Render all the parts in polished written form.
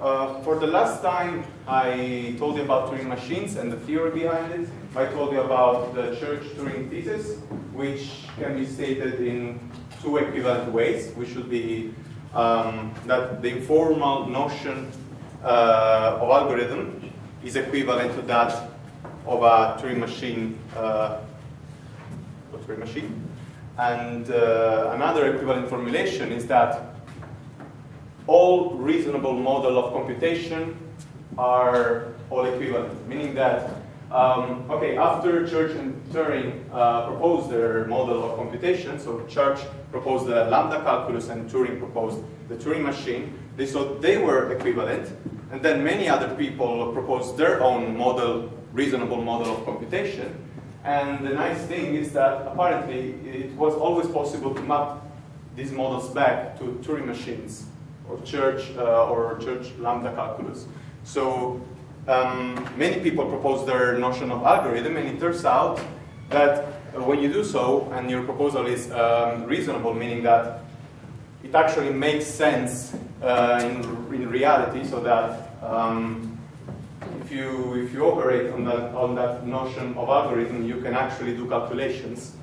For the last time, I told you about Turing machines and the theory behind it. I told you about the Church-Turing thesis, which can be stated in two equivalent ways, which should be that the informal notion of algorithm is equivalent to that of a Turing machine. And another equivalent formulation is that all reasonable model of computation are all equivalent, meaning that okay, after Church and Turing proposed their model of computation, so Church proposed the lambda calculus and Turing proposed the Turing machine, they thought they were equivalent, and then many other people proposed their own model, reasonable model of computation. And the nice thing is that apparently it was always possible to map these models back to Turing machines or Church lambda calculus. So many people propose their notion of algorithm, and it turns out that when you do so, and your proposal is reasonable, meaning that it actually makes sense in reality, so that if you operate on that notion of algorithm, you can actually do calculations.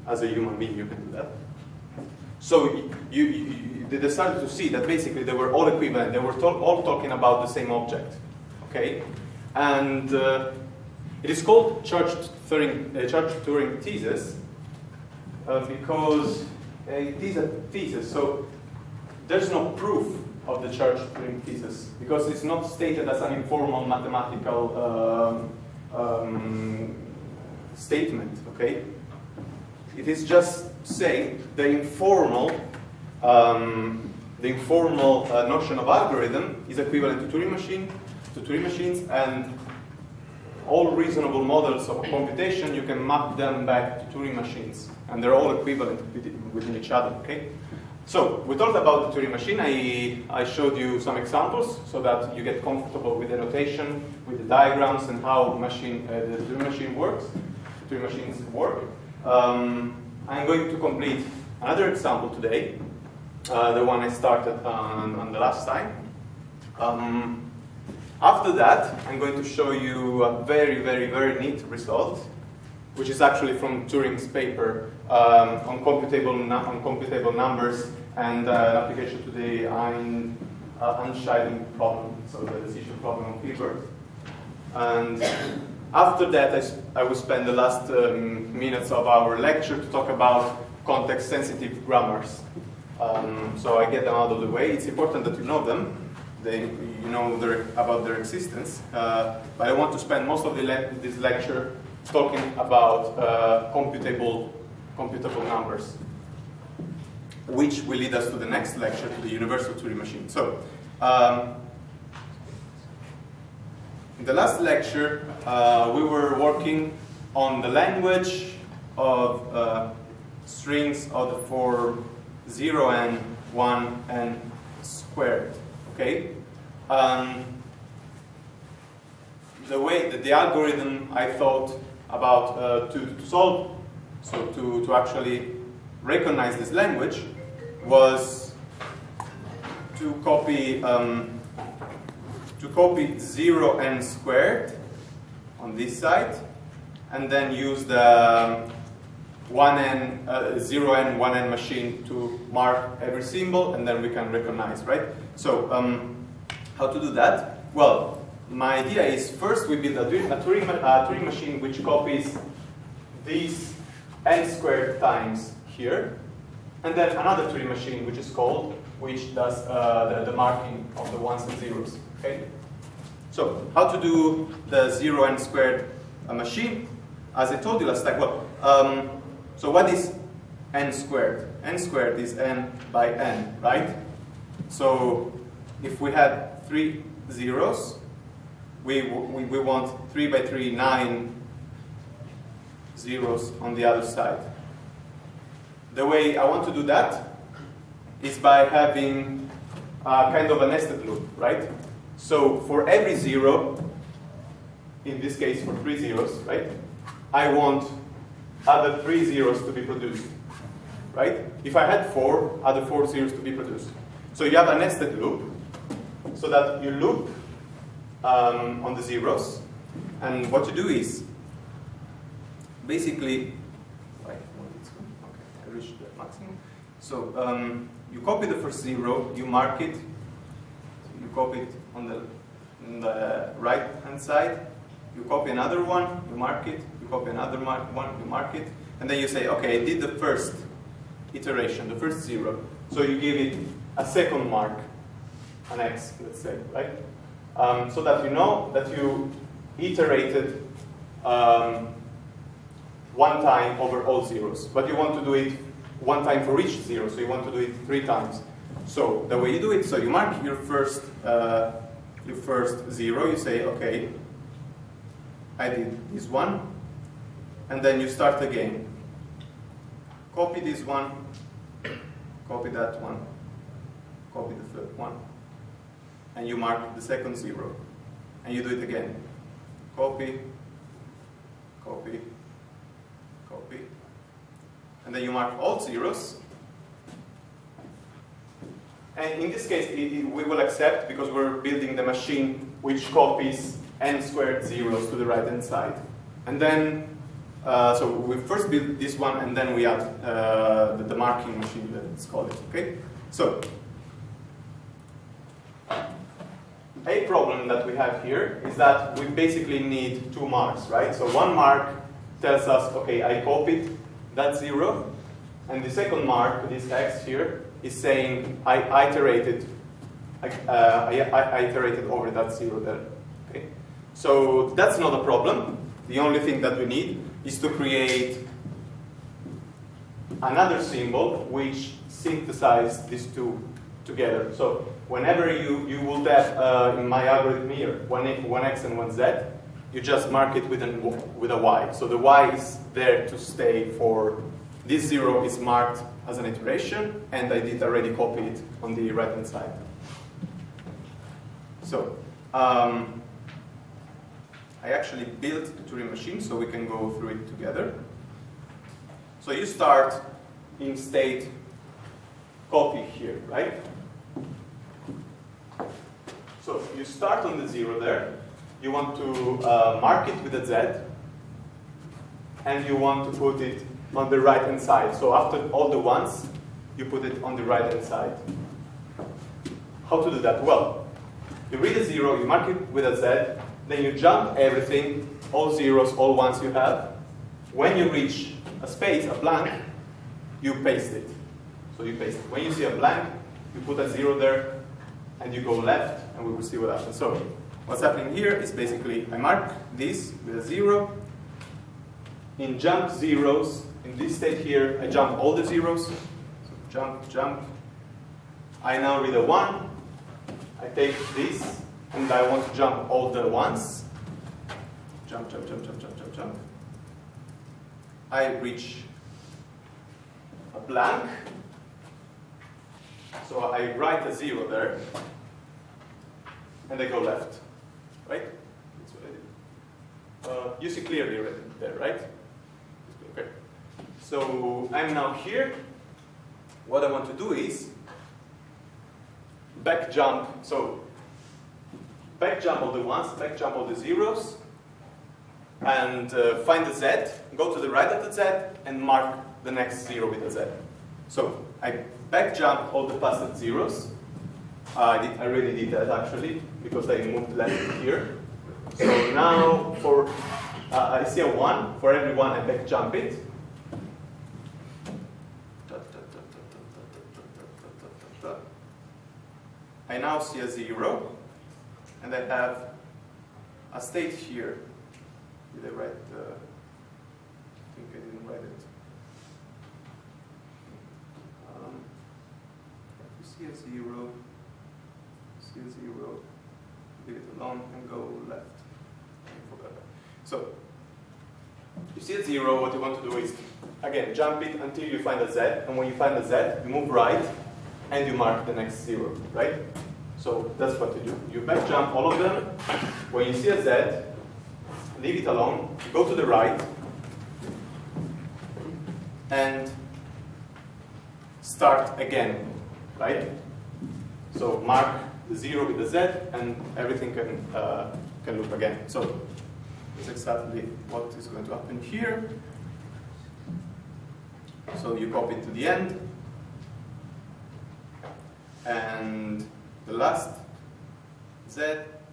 As a human being, you can do that. So they started to see that basically they were all equivalent. They were all talking about the same object. Okay, and it is called Church-Turing thesis because it is a thesis. So there's no proof of the Church-Turing thesis because it's not stated as an informal mathematical statement. Okay, it is just saying the informal notion of algorithm is equivalent to Turing machines, and all reasonable models of computation, you can map them back to Turing machines, and they're all equivalent within each other. Okay. So we talked about the Turing machine. I showed you some examples so that you get comfortable with the notation, with the diagrams, and how the Turing machine works. The Turing machines work. I'm going to complete another example today, the one I started on the last time. After that, I'm going to show you a very, very, very neat result, which is actually from Turing's paper on computable numbers and an application to the Unscheidung problem, so the decision problem of Hilbert. And after that, I will spend the last minutes of our lecture to talk about context-sensitive grammars. So I get them out of the way. It's important that you know them. You know about their existence. But I want to spend most of this lecture talking about computable numbers, which will lead us to the next lecture, to the universal Turing machine. So, in the last lecture, we were working on the language of strings of the form 0 and 1 and squared. Okay. The algorithm I thought about to solve, so to actually recognize this language, was to copy 0 n squared on this side, and then use the 0 n 1 n machine to mark every symbol, and then we can recognize, right? So how to do that? Well, my idea is first we build a Turing machine which copies these n squared times here, and then another Turing machine which does the marking of the ones and zeros. Okay. So how to do the 0 n squared machine? As I told you last time. Well, so what is n squared? N squared is n by n, right? So if we had 3 zeros, we want 3 by 3, 9 zeros on the other side. The way I want to do that is by having kind of a nested loop, right? So for every 0, in this case for 3 zeros, right, I want other 3 zeros to be produced, right? If I had 4, other 4 zeros to be produced. So you have a nested loop, so that you loop on the zeros. And what you do is, basically, okay, I reached the maximum. So you copy the first zero, you mark it, you copy it on the right hand side, you copy another one, you mark it, you copy another one, you mark it, and then you say, okay, I did the first iteration, the first zero, so you give it a second mark, an X, let's say, right? So that you know that you iterated one time over all zeros, but you want to do it one time for each zero, so you want to do it 3 times. So the way you do it, so you mark your first zero, you say, okay, I did this one, and then you start again. Copy this one, copy that one, copy the third one, and you mark the second zero, and you do it again. Copy, copy, copy, and then you mark all zeros. And in this case, we will accept, because we're building the machine which copies n squared zeros to the right hand side. And then, so we first build this one, and then we add the marking machine, let's call it, okay? So, a problem that we have here is that we basically need 2 marks, right? So one mark tells us, okay, I copied that zero, and the second mark, this X here, is saying I iterated over that zero there. Okay? So that's not a problem. The only thing that we need is to create another symbol which synthesizes these two together. So whenever you will have in my algorithm here one X and one Z, you just mark it with a Y. So the Y is there to stay for this zero is marked as an iteration, and I did already copy it on the right hand side. So I actually built the Turing machine so we can go through it together. So you start in state copy here, right? So you start on the zero there. You want to mark it with a Z, and you want to put it on the right hand side. So after all the ones, you put it on the right hand side. How to do that? Well, you read a zero, you mark it with a Z, then you jump everything, all zeros, all ones you have. When you reach a space, a blank, you paste it. So you paste it. When you see a blank, you put a zero there, and you go left, and we will see what happens. So what's happening here is basically I mark this with a zero. In jump zeros, in this state here, I jump all the zeros. So jump, jump. I now read a 1. I take this, and I want to jump all the ones. Jump, jump, jump, jump, jump, jump, jump. I reach a blank. So I write a 0 there, and I go left, right? That's what I did. You see clearly right there, right? Okay. So I'm now here. What I want to do is back jump. So back jump all the ones, back jump all the zeros, and find the Z, go to the right of the Z, and mark the next 0 with a Z. So I back jump all the past zeros. I already did that actually, because I moved left here. So now for I see a 1. For every 1 I back jump it. I now see a 0, and I have a state here. Did I write? I think I didn't write it. You see a 0, leave it alone, and go left. I forgot that. So you see a 0. What you want to do is again jump it until you find a Z, and when you find a Z, you move right, and you mark the next 0, right? So that's what you do. You back jump all of them. When you see a Z, leave it alone, go to the right, and start again, right? So mark the 0 with the z, and everything can loop again. So it's exactly what is going to happen here. So you copy it to the end, and the last z,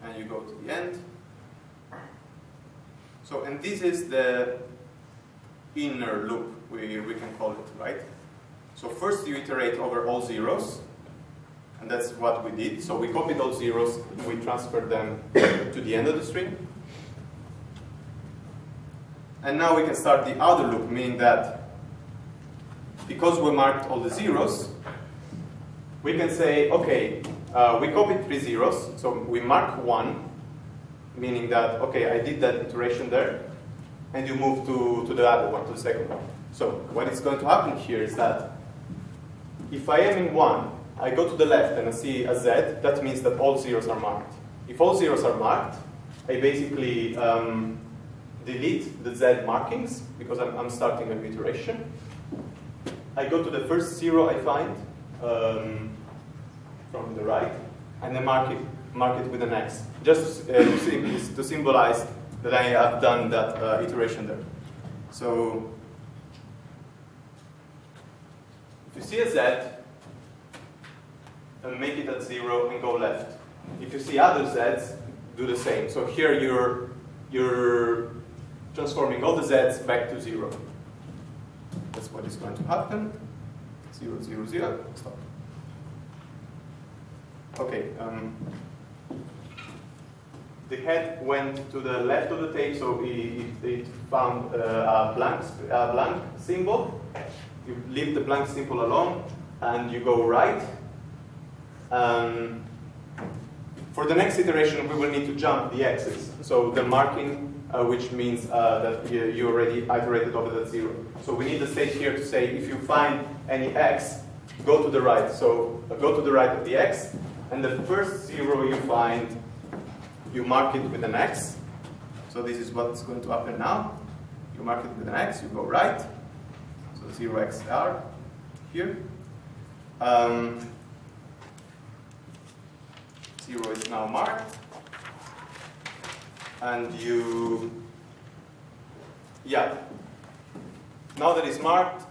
and you go to the end. So, and this is the inner loop, we can call it, right? So first you iterate over all zeros, and that's what we did. So we copied all zeros, and we transferred them to the end of the string. And now we can start the other loop, meaning that because we marked all the zeros, we can say, okay, we copied 3 zeros, so we mark 1, meaning that, okay, I did that iteration there, and you move to the other one, to the second one. So what is going to happen here is that if I am in 1, I go to the left and I see a z, that means that all zeros are marked. If all zeros are marked, I basically delete the z markings, because I'm starting a iteration. I go to the first 0 I find from the right, and I mark it with an X, just to symbolize that I have done that iteration there. So if you see a Z, make it at 0 and go left. If you see other Zs, do the same. So here you're transforming all the Zs back to 0. That's what is going to happen. 0, 0, 0. Stop. Okay. The head went to the left of the tape, so it found a blank symbol. You leave the blank symbol alone, and you go right. For the next iteration, we will need to jump the x's. So the marking, which means that you already iterated over that 0. So we need the state here to say, if you find any x, go to the right. So go to the right of the x, and the first 0 you find, you mark it with an X. So this is what's going to happen now. You mark it with an X, you go right. So 0xr here. 0 is now marked. And now that it's marked,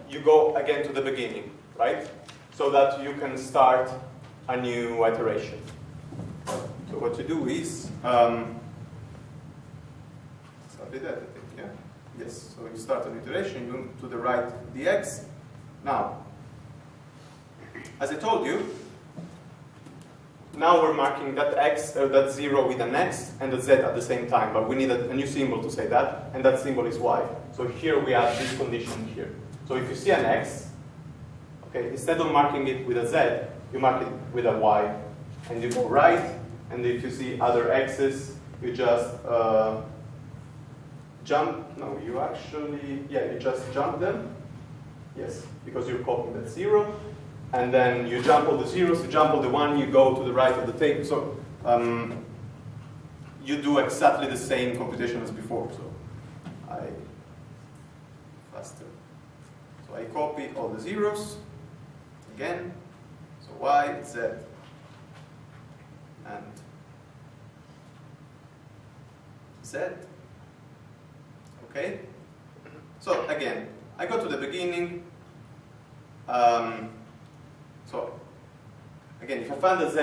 you go again to the beginning, right? So that you can start a new iteration. So what you do is, that, I think, yeah? Yes, so you start an iteration, you move to the right the x. Now, as I told you, now we're marking that x, that 0 with an x and a z at the same time, but we need a new symbol to say that, and that symbol is y. So here we have this condition here. So if you see an x, okay, instead of marking it with a z, you mark it with a y, and you go right. And if you see other x's, you just jump. No, you actually, you just jump them. Yes, because you're copying that 0. And then you jump all the zeros, you jump all the 1, you go to the right of the tape. So you do exactly the same computation as before. So faster. So I copy all the zeros again. So y, z, and z. Okay? So again, I go to the beginning. So again, if I find the z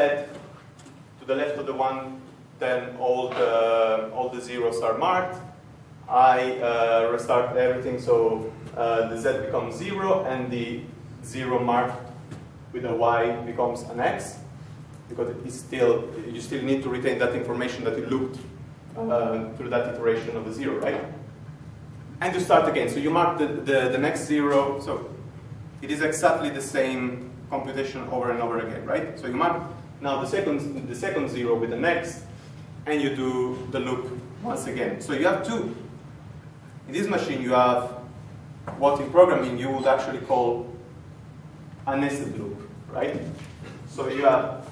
to the left of the 1, then all the zeros are marked. I restart everything, so the z becomes 0, and the 0 marked with a y becomes an x, because you still need to retain that information that you looked through that iteration of the 0, right? And you start again. So you mark the next 0. So it is exactly the same computation over and over again, right? So you mark now the second 0 with the next, and you do the loop once again. So you have two. In this machine, you have what in programming you would actually call a nested loop, right? So you have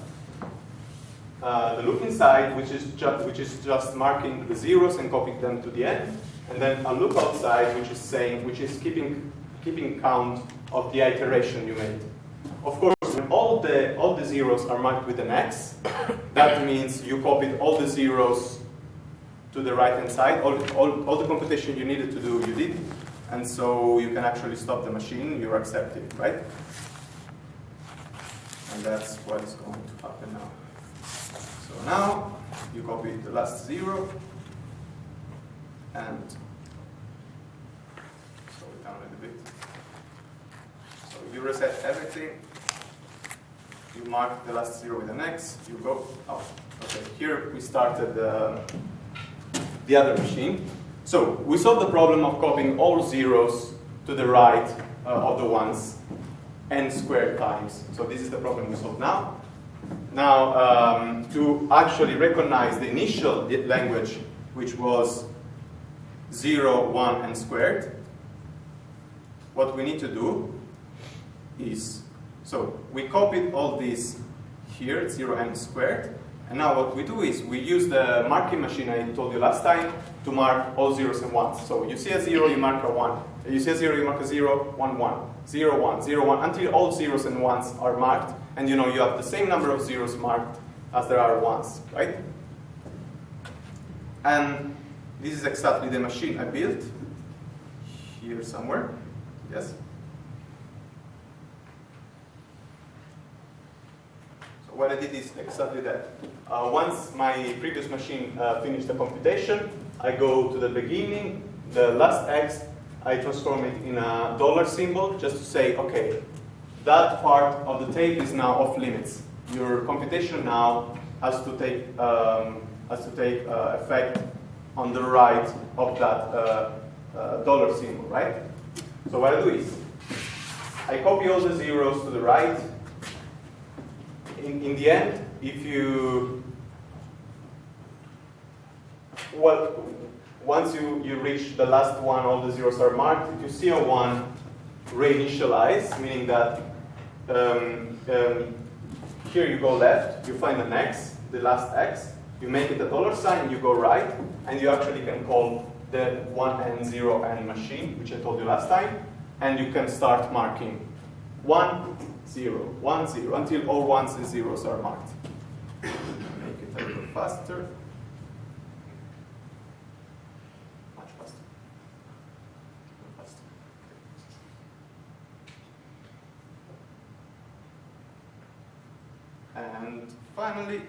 the loop inside, which is just marking the zeros and copying them to the end, and then a loop outside, which is keeping count of the iteration you made. Of course, all the zeros are marked with an X, that means you copied all the zeros to the right-hand side. All the computation you needed to do, you did. And so you can actually stop the machine, you're accepting, right? And that's what is going to happen now. So now, you copy the last zero, and slow it down a little bit. So you reset everything, you mark the last zero with an X, you go out. Okay, here we started the other machine. So we solved the problem of copying all zeros to the right of the ones n squared times. So this is the problem we solve now. Now, to actually recognize the initial language, which was 0, 1, n squared, what we need to do is, so we copied all these here, 0, n squared, and now what we do is we use the marking machine I told you last time to mark all zeros and ones. So you see a 0, you mark a 1. You see a 0, you mark a 0, 1, 1. 0, 1, 0, 1, until all zeros and ones are marked, and you know you have the same number of zeros marked as there are ones, right? And this is exactly the machine I built here somewhere. Yes? So what I did is exactly that. Once my previous machine finished the computation, I go to the beginning, the last X, I transform it in a dollar symbol just to say, okay, that part of the tape is now off limits. Your computation now has to take effect on the right of that dollar symbol, right? So what I do is I copy all the zeros to the right. In the end, if you once you reach the last one, all the zeros are marked. If you see a 1, reinitialize, meaning that here you go left, you find an X, the last X, you make it a dollar sign, you go right, and you actually can call the 1n, 0n machine, which I told you last time, and you can start marking 1, 0, 1, 0, until all ones and zeros are marked. Make it a little faster. And finally,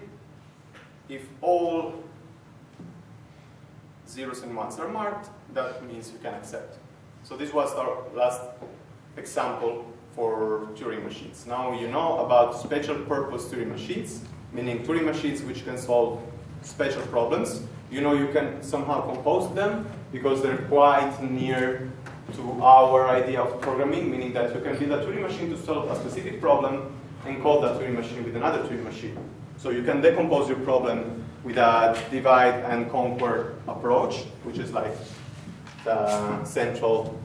if all zeros and ones are marked, that means you can accept. So this was our last example for Turing machines. Now you know about special purpose Turing machines, meaning Turing machines which can solve special problems. You know you can somehow compose them because they're quite near to our idea of programming, meaning that you can build a Turing machine to solve a specific problem and call that Turing machine with another Turing machine. So you can decompose your problem with a divide and conquer approach, which is like the central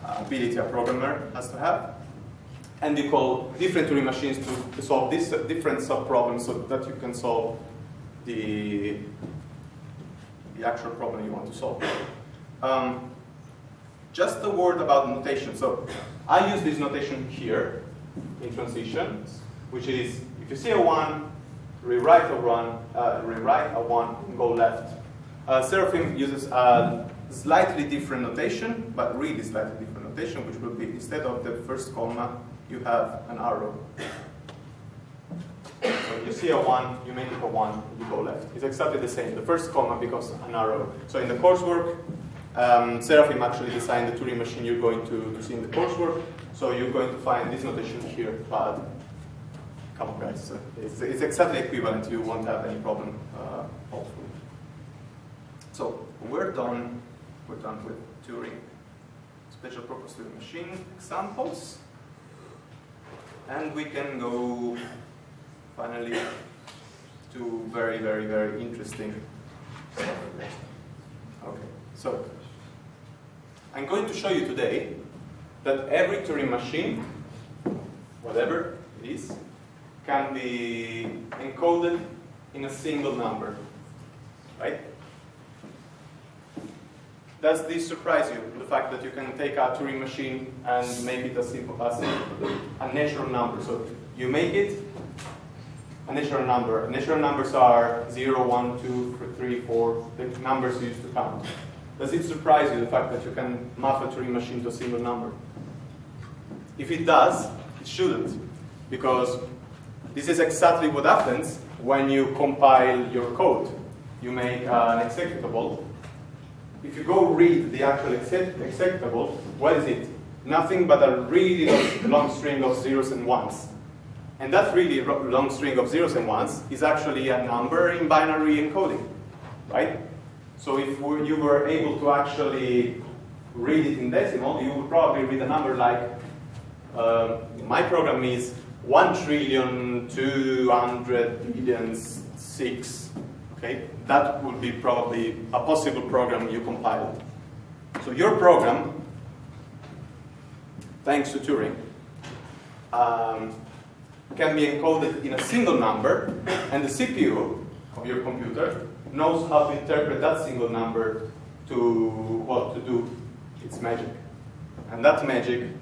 ability a programmer has to have. And you call different Turing machines to solve these different sub-problems so that you can solve the actual problem you want to solve. Just a word about notation. So I use this notation here in transitions, which is if you see a 1, rewrite a 1 and go left. Seraphim uses a slightly different notation, but really slightly different notation, which will be instead of the first comma, you have an arrow. So you see a 1, you make it a 1, you go left. It's exactly the same. The first comma becomes an arrow. So in the coursework, Seraphim actually designed the Turing machine you're going to see in the coursework. So you're going to find this notation here, but come on guys, it's exactly equivalent. You won't have any problem, hopefully. So we're done with Turing special purpose Turing machine examples. And we can go finally to very, very, very interesting stuff. Okay, so I'm going to show you today that every Turing machine, whatever it is, can be encoded in a single number, right? Does this surprise you, the fact that you can take a Turing machine and make it as simple as a natural number? So you make it a natural number. Natural numbers are 0, 1, 2, 3, 4, the numbers you used to count. Does it surprise you, the fact that you can map a Turing machine to a single number? If it does, it shouldn't, because this is exactly what happens when you compile your code. You make an executable. If you go read the actual executable, what is it? Nothing but a really long string of zeros and ones. And that really long string of zeros and ones is actually a number in binary encoding, right? So if you were able to actually read it in decimal, you would probably read a number like, my program is 1,200,000,000,006. Okay, that would be probably a possible program you compiled. So your program, thanks to Turing, can be encoded in a single number, and the CPU of your computer knows how to interpret that single number to, well, to do its magic. And that magic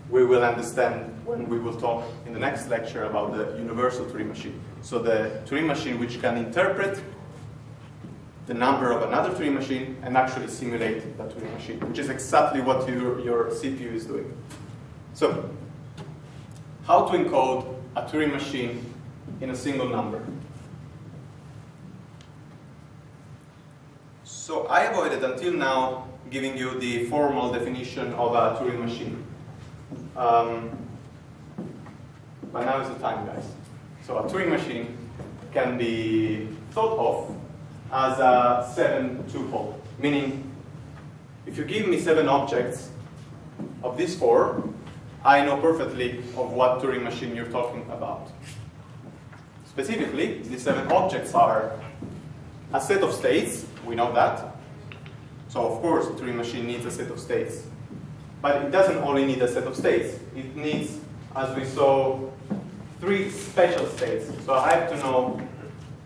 we will understand when we will talk in the next lecture about the universal Turing machine. So the Turing machine which can interpret the number of another Turing machine and actually simulate that Turing machine, which is exactly what your CPU is doing. So, how to encode a Turing machine in a single number? So I avoided until now giving you the formal definition of a Turing machine. But now is the time, guys. So a Turing machine can be thought of as a 7-tuple, meaning if you give me 7 objects of this 4, I know perfectly of what Turing machine you're talking about. Specifically, these 7 objects are a set of states, we know that. So of course, a Turing machine needs a set of states. But it doesn't only need a set of states. It needs, as we saw, 3 special states. So I have to know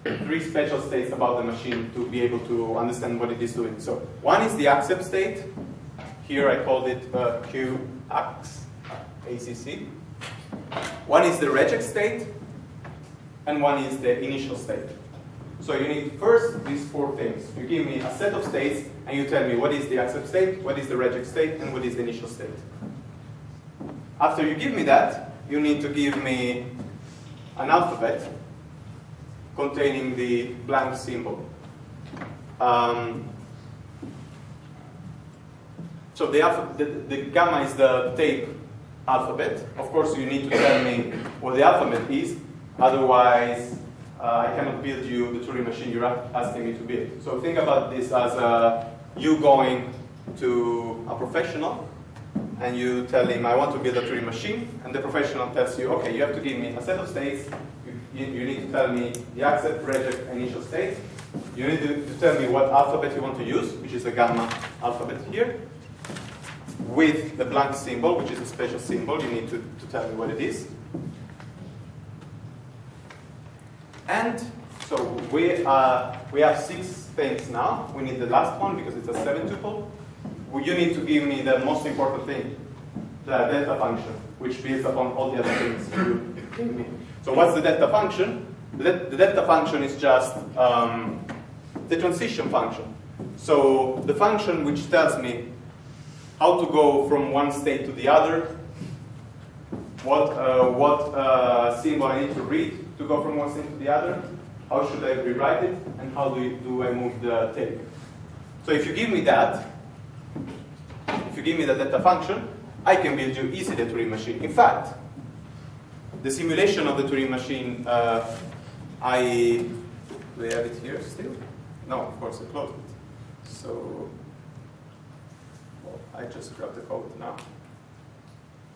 3 special states about the machine to be able to understand what it is doing. So one is the accept state. Here I called it QACC. One is the reject state, and one is the initial state. So you need first these 4 things. You give me a set of states, and you tell me what is the accept state, what is the reject state, and what is the initial state. After you give me that, you need to give me an alphabet containing the blank symbol. So the gamma is the tape alphabet. Of course, you need to tell me what the alphabet is, otherwise I cannot build you the Turing machine you're asking me to build. So think about this as you going to a professional and you tell him, I want to build a Turing machine, and the professional tells you, okay, you have to give me a set of states, you need to tell me the accept, reject, initial state, you need to tell me what alphabet you want to use, which is the gamma alphabet here, with the blank symbol, which is a special symbol, you need to tell me what it is. And so we have 6 things now. We need the last one because it's a 7-tuple. You need to give me the most important thing, the delta function, which builds upon all the other things you give me. So what's the delta function? The delta function is just the transition function. So the function which tells me how to go from one state to the other, what symbol I need to read to go from one state to the other, how should I rewrite it, and how do I move the tape. So if you give me that, if you give me the delta function, I can build you easily a Turing machine. In fact, the simulation of the Turing machine, do I have it here still? No, of course I closed it. So, well, I just grabbed the code now.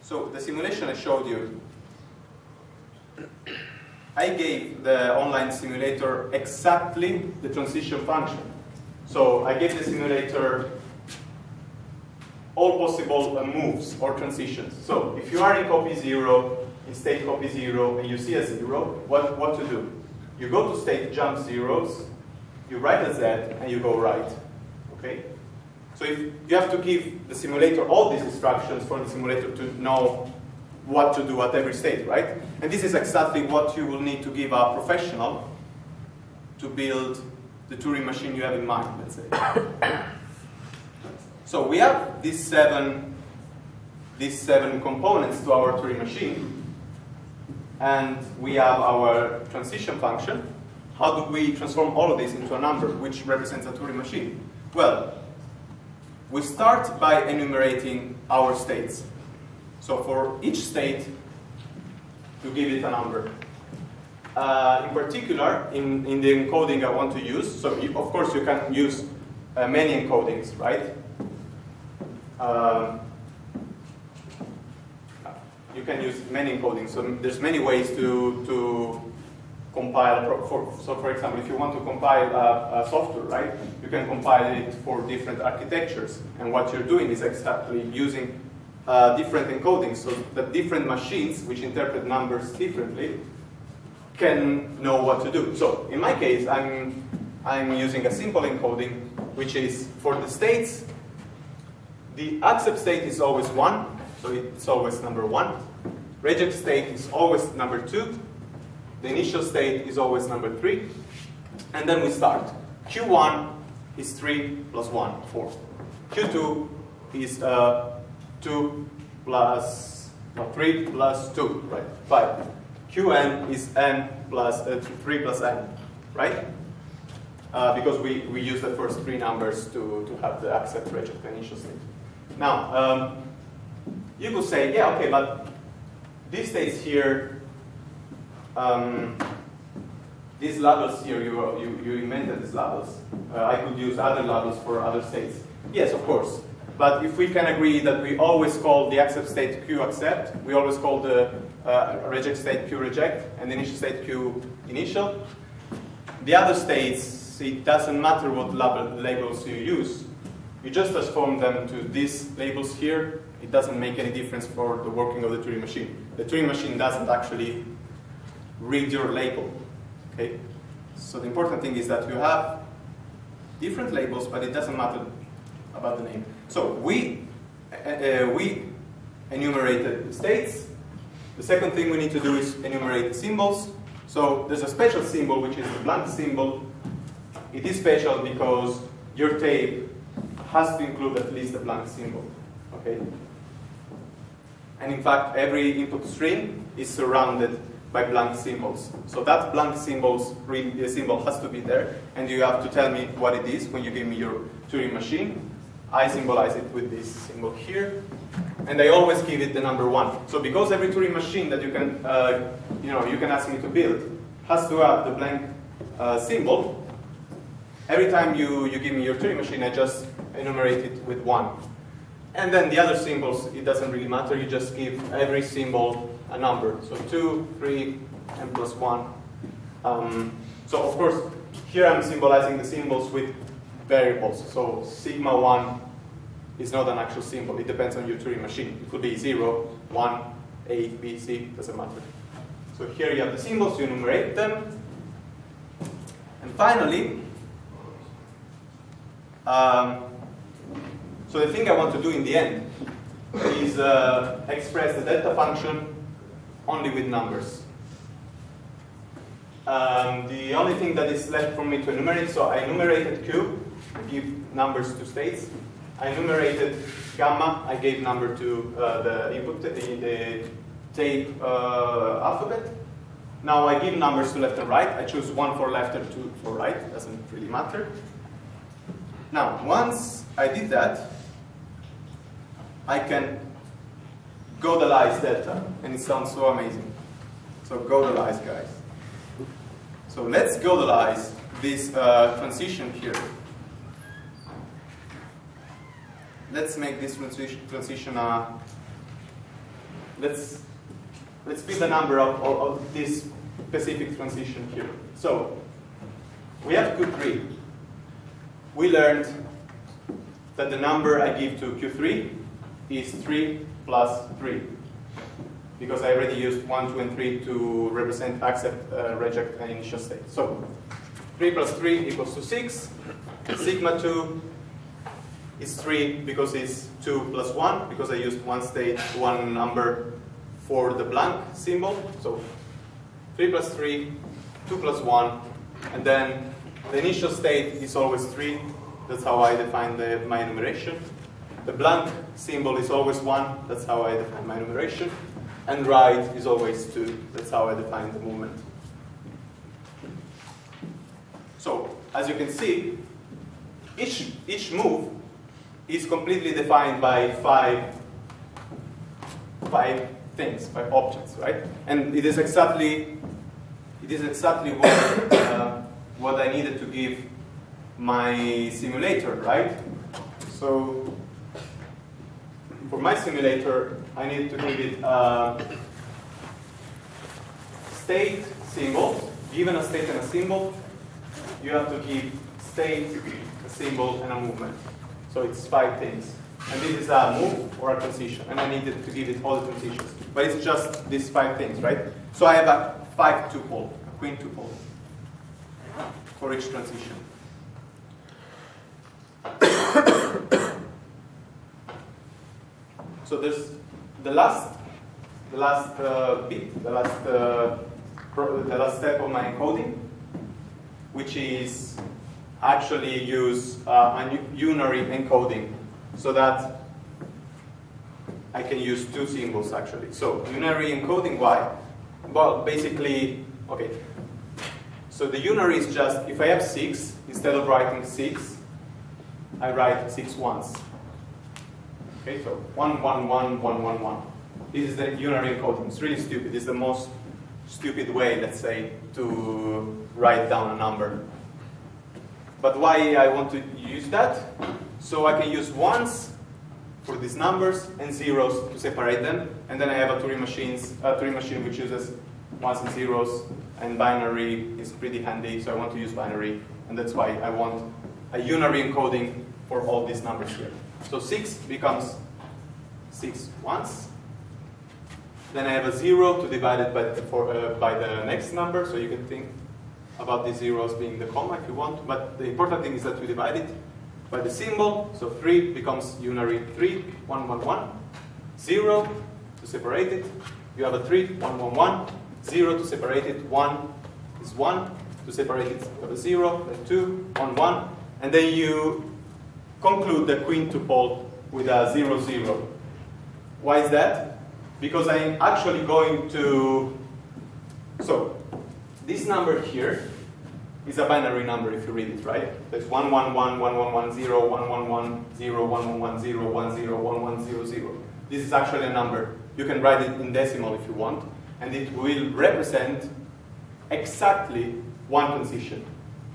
So the simulation I showed you, I gave the online simulator exactly the transition function. So I gave the simulator all possible moves or transitions. So if you are in copy 0, in state copy 0, and you see a 0, what to do? You go to state jump zeros, you write a Z, and you go right. Okay? So if you have to give the simulator all these instructions for the simulator to know what to do at every state, right? And this is exactly what you will need to give a professional to build the Turing machine you have in mind, let's say. So we have these seven components to our Turing machine, and we have our transition function. How do we transform all of this into a number which represents a Turing machine? Well, we start by enumerating our states. So for each state, you give it a number. In particular, in the encoding I want to use, so of course you can use many encodings, right? You can use many encodings, so there's many ways to compile. So for example, if you want to compile a software, right, you can compile it for different architectures. And what you're doing is exactly using different encodings, so that different machines, which interpret numbers differently, can know what to do. So in my case, I'm using a simple encoding, which is for the states, the accept state is always 1, so it's always number 1. Reject state is always number 2. The initial state is always number 3. And then we start. Q1 is 3 plus 1, 4. Q2 is 2 plus 3 plus 2, right? 5. Qn is n plus 3 plus n, right? Because we use the first 3 numbers to have the accept, reject, initial state. Now, you could say, yeah, okay, but these states here, these labels here, you invented these labels. I could use other labels for other states. Yes, of course. But if we can agree that we always call the accept state Q accept, we always call the reject state Q reject, and the initial state Q initial, the other states, it doesn't matter what labels you use. You just transform them to these labels here. It doesn't make any difference for the working of the Turing machine. The Turing machine doesn't actually read your label. Okay? So the important thing is that you have different labels, but it doesn't matter about the name. So we enumerated the states. The second thing we need to do is enumerate the symbols. So there's a special symbol, which is the blank symbol. It is special because your tape has to include at least a blank symbol. Okay? And in fact, every input string is surrounded by blank symbols. So that blank symbol has to be there, and you have to tell me what it is when you give me your Turing machine. I symbolize it with this symbol here, and I always give it the number 1. So because every Turing machine that you can ask me to build has to have the blank symbol, every time you give me your Turing machine, I just enumerate it with 1. And then the other symbols, it doesn't really matter. You just give every symbol a number. So 2, 3, and plus 1. So of course, here I'm symbolizing the symbols with variables. So sigma 1 is not an actual symbol. It depends on your Turing machine. It could be 0, 1, A, B, C, doesn't matter. So here you have the symbols, you enumerate them. And finally, so the thing I want to do in the end is express the delta function only with numbers. The only thing that is left for me to enumerate, so I enumerated Q, I give numbers to states. I enumerated gamma, I gave number to the input, the tape alphabet. Now I give numbers to left and right. I choose 1 for left and 2 for right, doesn't really matter. Now, once I did that, I can Godelize delta, and it sounds so amazing. So Godelize, guys. So let's Godelize this transition here. Let's make this transition. Let's build a number of this specific transition here. So we have Q3. We learned that the number I give to Q3 is 3 plus 3. Because I already used 1, 2, and 3 to represent accept, reject, and initial state. So 3 plus 3 equals to 6. Sigma 2 It's 3 because it's 2 plus 1, because I used one number for the blank symbol. So 3 plus 3, 2 plus 1, and then the initial state is always 3. That's how I define my enumeration. The blank symbol is always 1. That's how I define my enumeration. And right is always 2. That's how I define the movement. So, as you can see, each move is completely defined by five things, 5 objects, right? And it is exactly what I needed to give my simulator, right? So for my simulator, I need to give it a state symbol. Given a state and a symbol, you have to give state, a symbol, and a movement. So it's 5 things. And this is a move or a transition. And I needed to give it all the transitions. But it's just these 5 things, right? So I have a 5 tuple, a quintuple, for each transition. So there's the last bit, the last step of my encoding, which is actually use a unary encoding, so that I can use 2 symbols actually. So unary encoding, why? Well, basically, okay. So the unary is just, if I have 6, instead of writing 6, I write 6 ones. Okay, so 1, 1, 1, 1, 1, 1. This is the unary encoding. It's really stupid. It's the most stupid way, let's say, to write down a number. But why I want to use that? So I can use ones for these numbers and zeros to separate them. And then I have a Turing machine which uses ones and zeros, and binary is pretty handy, so I want to use binary. And that's why I want a unary encoding for all these numbers here. So 6 becomes 6 ones. Then I have a 0 to divide it by the next number, so you can think about the zeros being the comma if you want. But the important thing is that we divide it by the symbol. So 3 becomes unary 3, 1, 1, 1. 0 to separate it. You have a 3, 1, 1, 1. 0 to separate it. 1 is 1. To separate it, you have a 0, then 2, 1, 1. And then you conclude the quintuple with a 0, 0. Why is that? Because I'm actually going to... So, this number here is a binary number if you read it, right? There's 1, 1, 1, 1, 1, 1, 0, 1, 1, 1, 0, 1, 1, 1, 0, 1, 0, 1, 1, 0, 0. This is actually a number. You can write it in decimal if you want, and it will represent exactly one transition.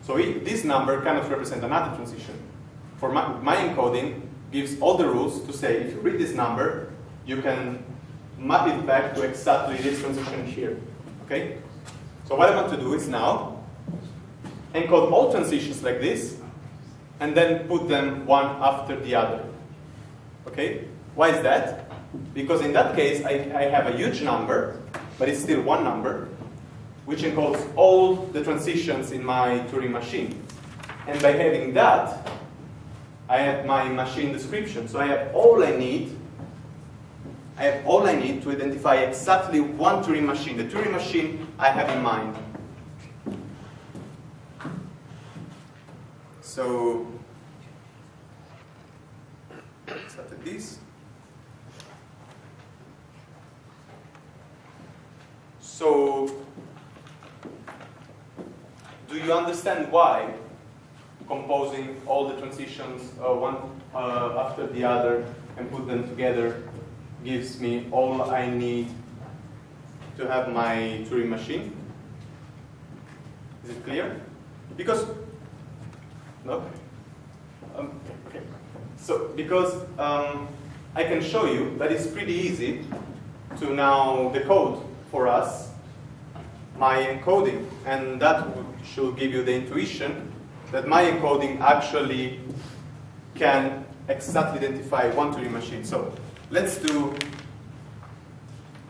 So this number cannot represent another transition. For my encoding gives all the rules to say if you read this number, you can map it back to exactly this transition here. Okay? So what I want to do is now encode all transitions like this, and then put them one after the other. Okay? Why is that? Because in that case, I have a huge number, but it's still one number, which encodes all the transitions in my Turing machine. And by having that, I have my machine description. So I have all I need to identify exactly one Turing machine, the Turing machine I have in mind. So, exactly this. So, do you understand why composing all the transitions one after the other and put them together gives me all I need to have my Turing machine? Is it clear? Because, no? Okay. So, because I can show you that it's pretty easy to now decode for us my encoding, and that should give you the intuition that my encoding actually can exactly identify one Turing machine. So let's do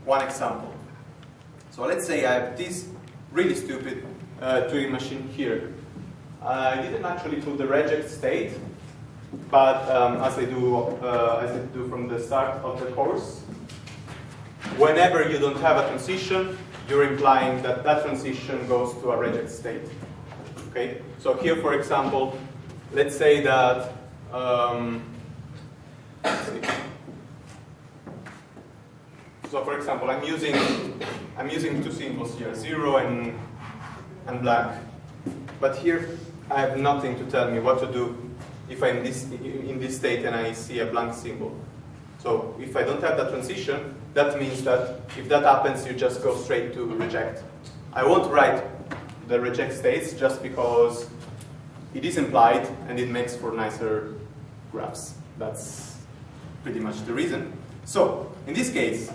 one example. So let's say I have this really stupid Turing machine here. I didn't actually put the reject state, but as I do from the start of the course, whenever you don't have a transition, you're implying that that transition goes to a reject state. Okay? So here, for example, let's say that let's see. So for example, I'm using two symbols here, 0 and blank. But here I have nothing to tell me what to do if I'm in this state and I see a blank symbol. So if I don't have that transition, that means that if that happens, you just go straight to reject. I won't write the reject states just because it is implied and it makes for nicer graphs. That's pretty much the reason. So in this case,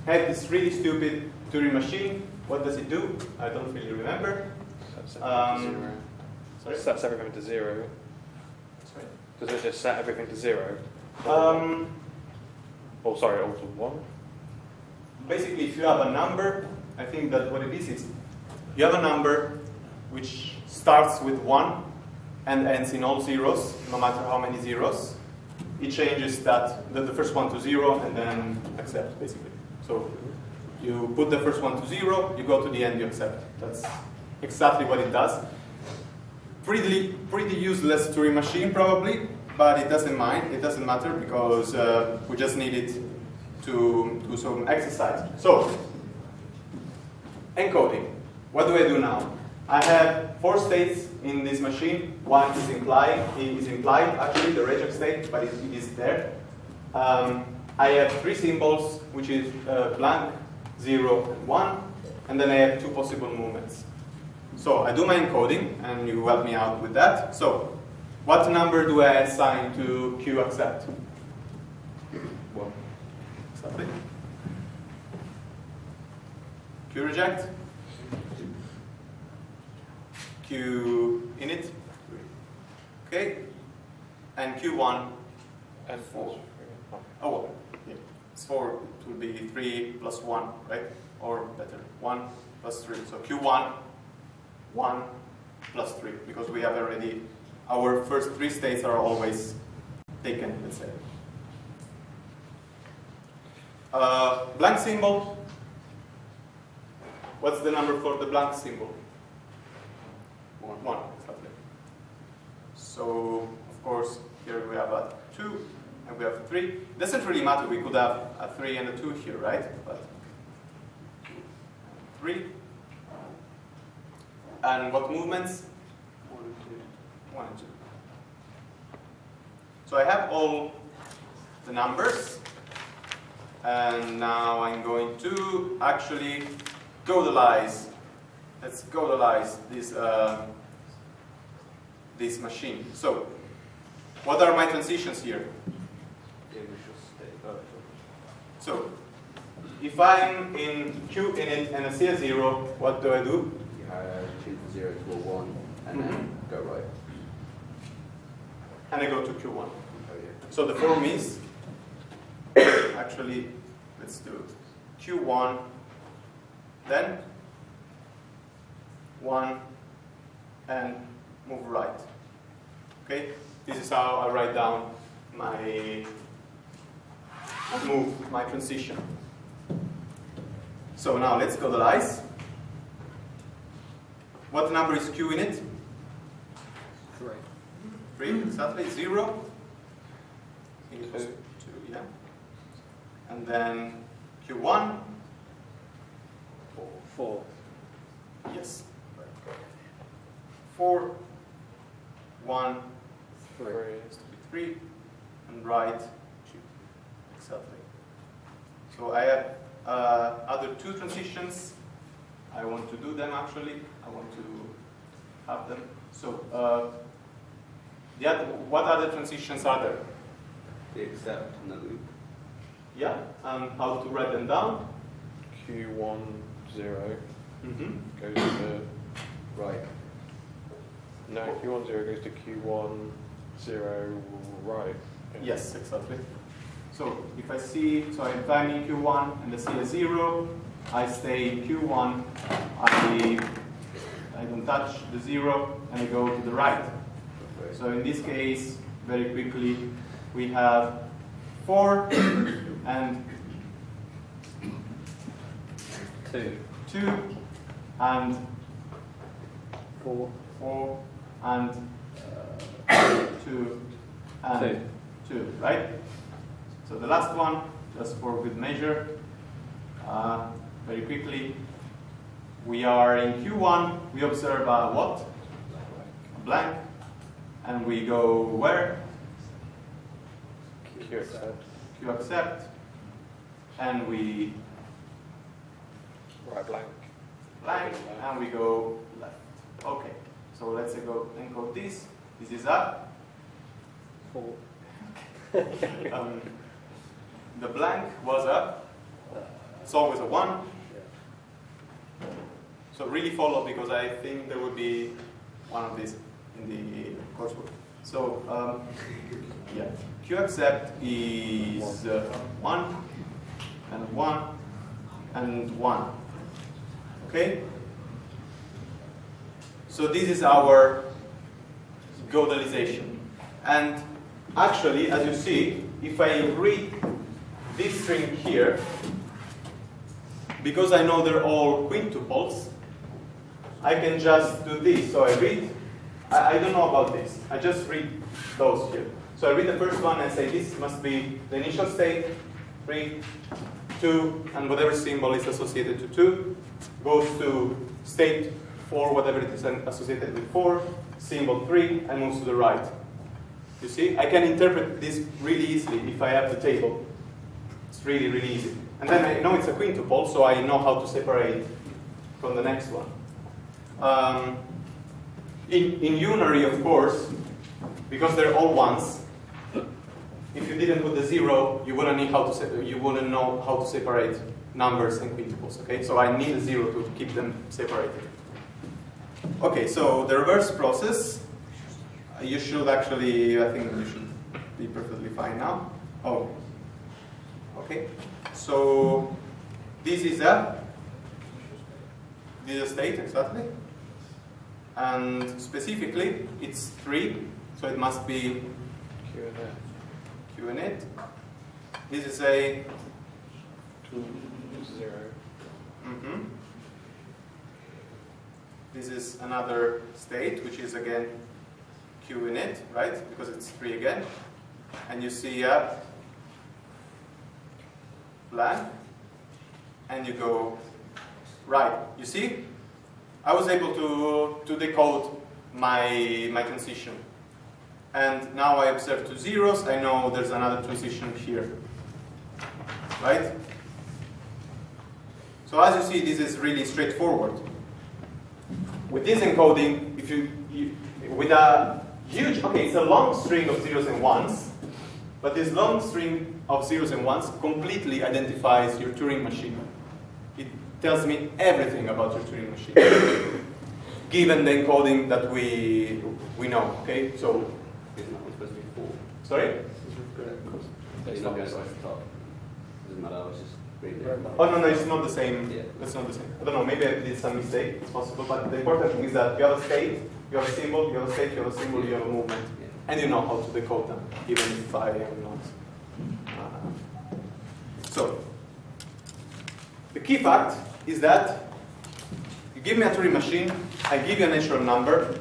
I have this really stupid Turing machine. What does it do? I don't really remember. Sorry? Sets everything to 0. Sorry? Does it just set everything to 0? Oh, sorry, all to 1? Basically, if you have a number, I think that what it is you have a number which starts with 1 and ends in all zeros, no matter how many zeros. It changes that the first one to 0 and then accept, basically. So you put the first one to 0, you go to the end, you accept. That's exactly what it does. Pretty useless Turing machine, probably, but it doesn't matter because we just need it to do some exercise. So, encoding. What do I do now? I have 4 states in this machine. One is implied actually, the reject state, but it is there. I have 3 symbols, which is blank, 0, and 1, and then I have 2 possible movements. So I do my encoding, and you help me out with that. So, what number do I assign to Q accept? 1. Exactly. Q reject. Q init. Okay. And Q1 And 4. Oh well. Yeah. It's 4. It will be 3 plus 1, right? Or better, 1 plus 3. So Q1, 1 plus 3, because we have already, our first 3 states are always taken, let's say. Blank symbol. What's the number for the blank symbol? 1, exactly. So, of course, here we have a 2, and we have 3. It doesn't really matter, we could have a 3 and a 2 here, right? But 3. And what movements? 1 and 2. So I have all the numbers, and now I'm going to actually godelize. Let's godelize this machine. So, what are my transitions here? So, if I'm in Q init and I see a 0, what do I do? Change the 0 to a 1 and then go right. And I go to Q1. Oh, yeah. So the form is, actually, let's do it. Q1, then 1, and move right. Okay? This is how I write down my transition. So now let's godelize. What number is Q in it? 3, exactly. 0 equals 2, yeah. And then Q1? 4. Yes. 4, 1, 3, and right 2. Exactly. So I have other 2 transitions. I want to do them actually. I want to have them. So what other transitions are there? The accept and the loop. Yeah, and how to write them down? Q1, 0 goes Mm-hmm. to Right. no. Q1, 0 goes to Q1, 0 right. Yeah. Yes, exactly. So if I see, so I'm in Q1 and I see a 0, I stay in Q1, I don't touch the 0, and I go to the right. Okay. So in this case, very quickly, we have 4 and 2. 2 and 4. 4 and 2 and 2, right? So the last one, just for good measure, very quickly, we are in Q1, we observe a what? A blank. And we go where? Q accept. Q accept. And we Right blank. blank, and we go left. Okay, so let's go encode this. This is up. 4. The blank was up. It's always a 1. So really follow, because I think there will be one of these in the coursework. So yeah, Q accept is 1 and 1 and 1. Okay? So this is our godalization. And actually, as you see, if I read this string here, because I know they're all quintuples, I can just do this. So I read, I don't know about this. I just read those here. So I read the first one and say this must be the initial state, 3, 2, and whatever symbol is associated to 2 goes to state 4, whatever it is associated with 4, symbol 3, and moves to the right. You see, I can interpret this really easily if I have the table. It's really, really easy. And then I know it's a quintuple, so I know how to separate from the next one. In unary, of course, because they're all ones, if you didn't put the 0, you wouldn't know how to separate numbers and quintuples. Okay, so I need a 0 to keep them separated. Okay, so the reverse process, you should actually, I think you should be perfectly fine now. Oh, okay. So this is a state, exactly. And specifically, it's 3, so it must be Q and it. This is a 2, 0. Mm-hmm. This is another state, which is again Q in it, right? Because it's 3 again. And you see a blank, and you go right. You see? I was able to decode my transition. And now I observe 2 zeros. I know there's another transition here. Right? So as you see, this is really straightforward. With this encoding, if you with a huge, okay, it's a long string of zeros and ones, but this long string of zeros and ones completely identifies your Turing machine. It tells me everything about your Turing machine, given the encoding that we know. Okay, so Isn't that one supposed to be 4? sorry. It's not going to the top. Doesn't matter, I was just reading it. Oh no, it's not the same. Yeah. It's not the same. I don't know. Maybe I did some mistake. It's possible, but the important thing is that you have a state, you have a symbol, you have a state, you have a symbol, you have a movement, Yeah. and you know how to decode them, even if I am not. So the key fact is that you give me a Turing machine, I give you a natural number,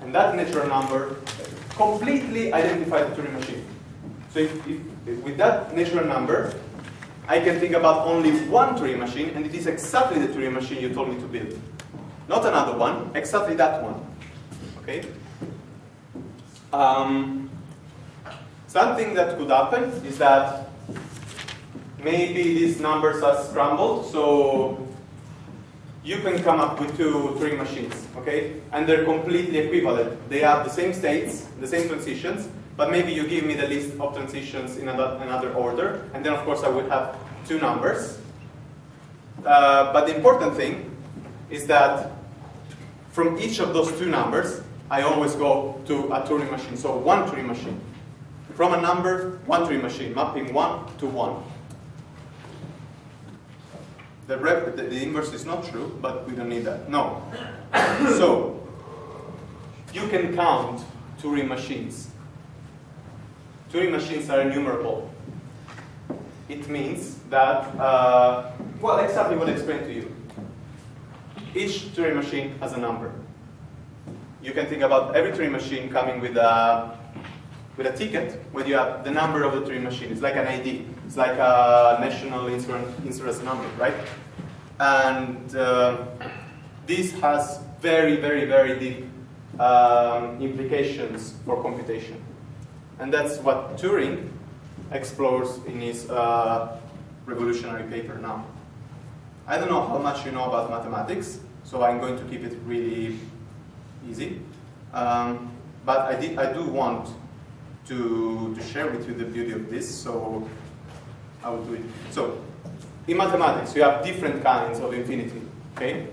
and that natural number completely identifies the Turing machine. So if with that natural number, I can think about only one Turing machine, and it is exactly the Turing machine you told me to build. Not another one, exactly that one. Okay? Something that could happen is that maybe these numbers are scrambled, so you can come up with 2 Turing machines, okay? And they're completely equivalent. They have the same states, the same transitions, but maybe you give me the list of transitions in another order, and then of course I would have 2 numbers. But the important thing is that from each of those 2 numbers, I always go to a Turing machine, so 1 Turing machine. From a number, 1 Turing machine, mapping 1 to 1. The inverse is not true, but we don't need that. No. So, you can count Turing machines. Turing machines are enumerable. It means that, well, exactly what I explained to you. Each Turing machine has a number. You can think about every Turing machine coming with a ticket where you have the number of the Turing machine. It's like an ID. It's like a national insurance number, right? And this has very, very, very deep implications for computation. And that's what Turing explores in his revolutionary paper now. I don't know how much you know about mathematics, so I'm going to keep it really easy. But I do want to share with you the beauty of this, so I will do it. So, in mathematics, you have different kinds of infinity, okay?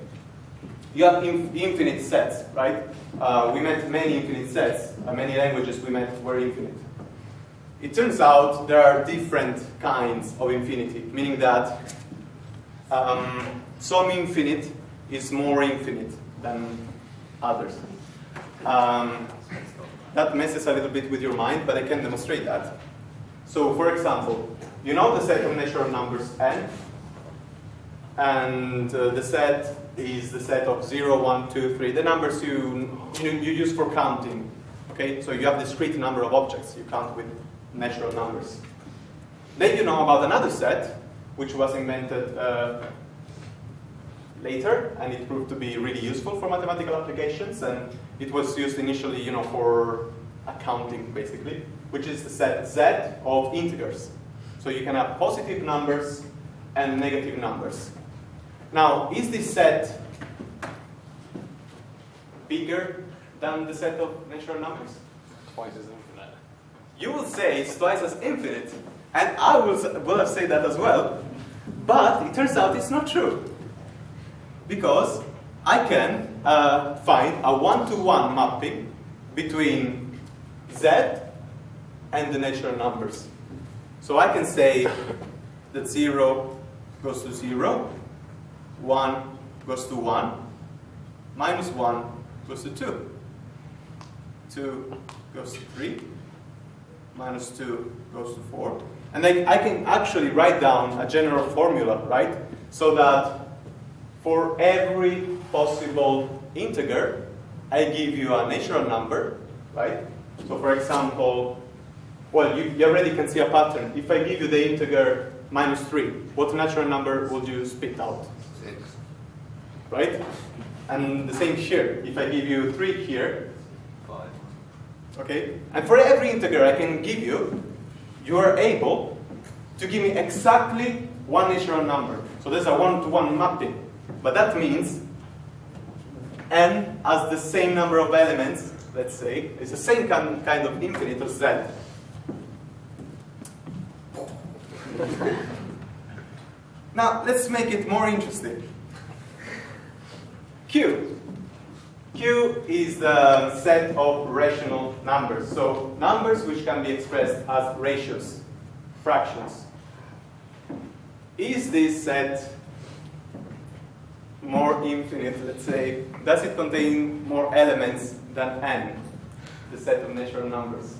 You have infinite sets, right? We met many infinite sets, many languages we met were infinite. It turns out there are different kinds of infinity, meaning that some infinite is more infinite than others. That messes a little bit with your mind, but I can demonstrate that. So, for example, you know the set of natural numbers n, and the set is the set of 0, 1, 2, 3, the numbers you use for counting. Okay, so you have discrete number of objects you count with natural numbers. Then you know about another set, which was invented later, and it proved to be really useful for mathematical applications, and it was used initially, for accounting, basically, which is the set Z of integers. So you can have positive numbers and negative numbers. Now, is this set bigger than the set of natural numbers? Twice as infinite. You will say it's twice as infinite, and I will have said that as well, but it turns out it's not true. Because I can find a one-to-one mapping between Z and the natural numbers. So I can say that 0 goes to 0, 1 goes to 1, minus 1 goes to 2, 2 goes to 3, minus 2 goes to 4. And then I can actually write down a general formula, right? So that for every possible integer, I give you a natural number, right? So for example, well, you already can see a pattern. If I give you the integer minus 3, what natural number would you spit out? 6. Right? And the same here. If I give you 3 here, 5. okay? And for every integer I can give you, you are able to give me exactly one natural number. So there's a one-to-one mapping. But that means n has the same number of elements, let's say. It's the same kind of infinite as Z. Now, let's make it more interesting. Q. Q is the set of rational numbers. So, numbers which can be expressed as ratios, fractions. Is this set more infinite, let's say? Does it contain more elements than n, the set of natural numbers?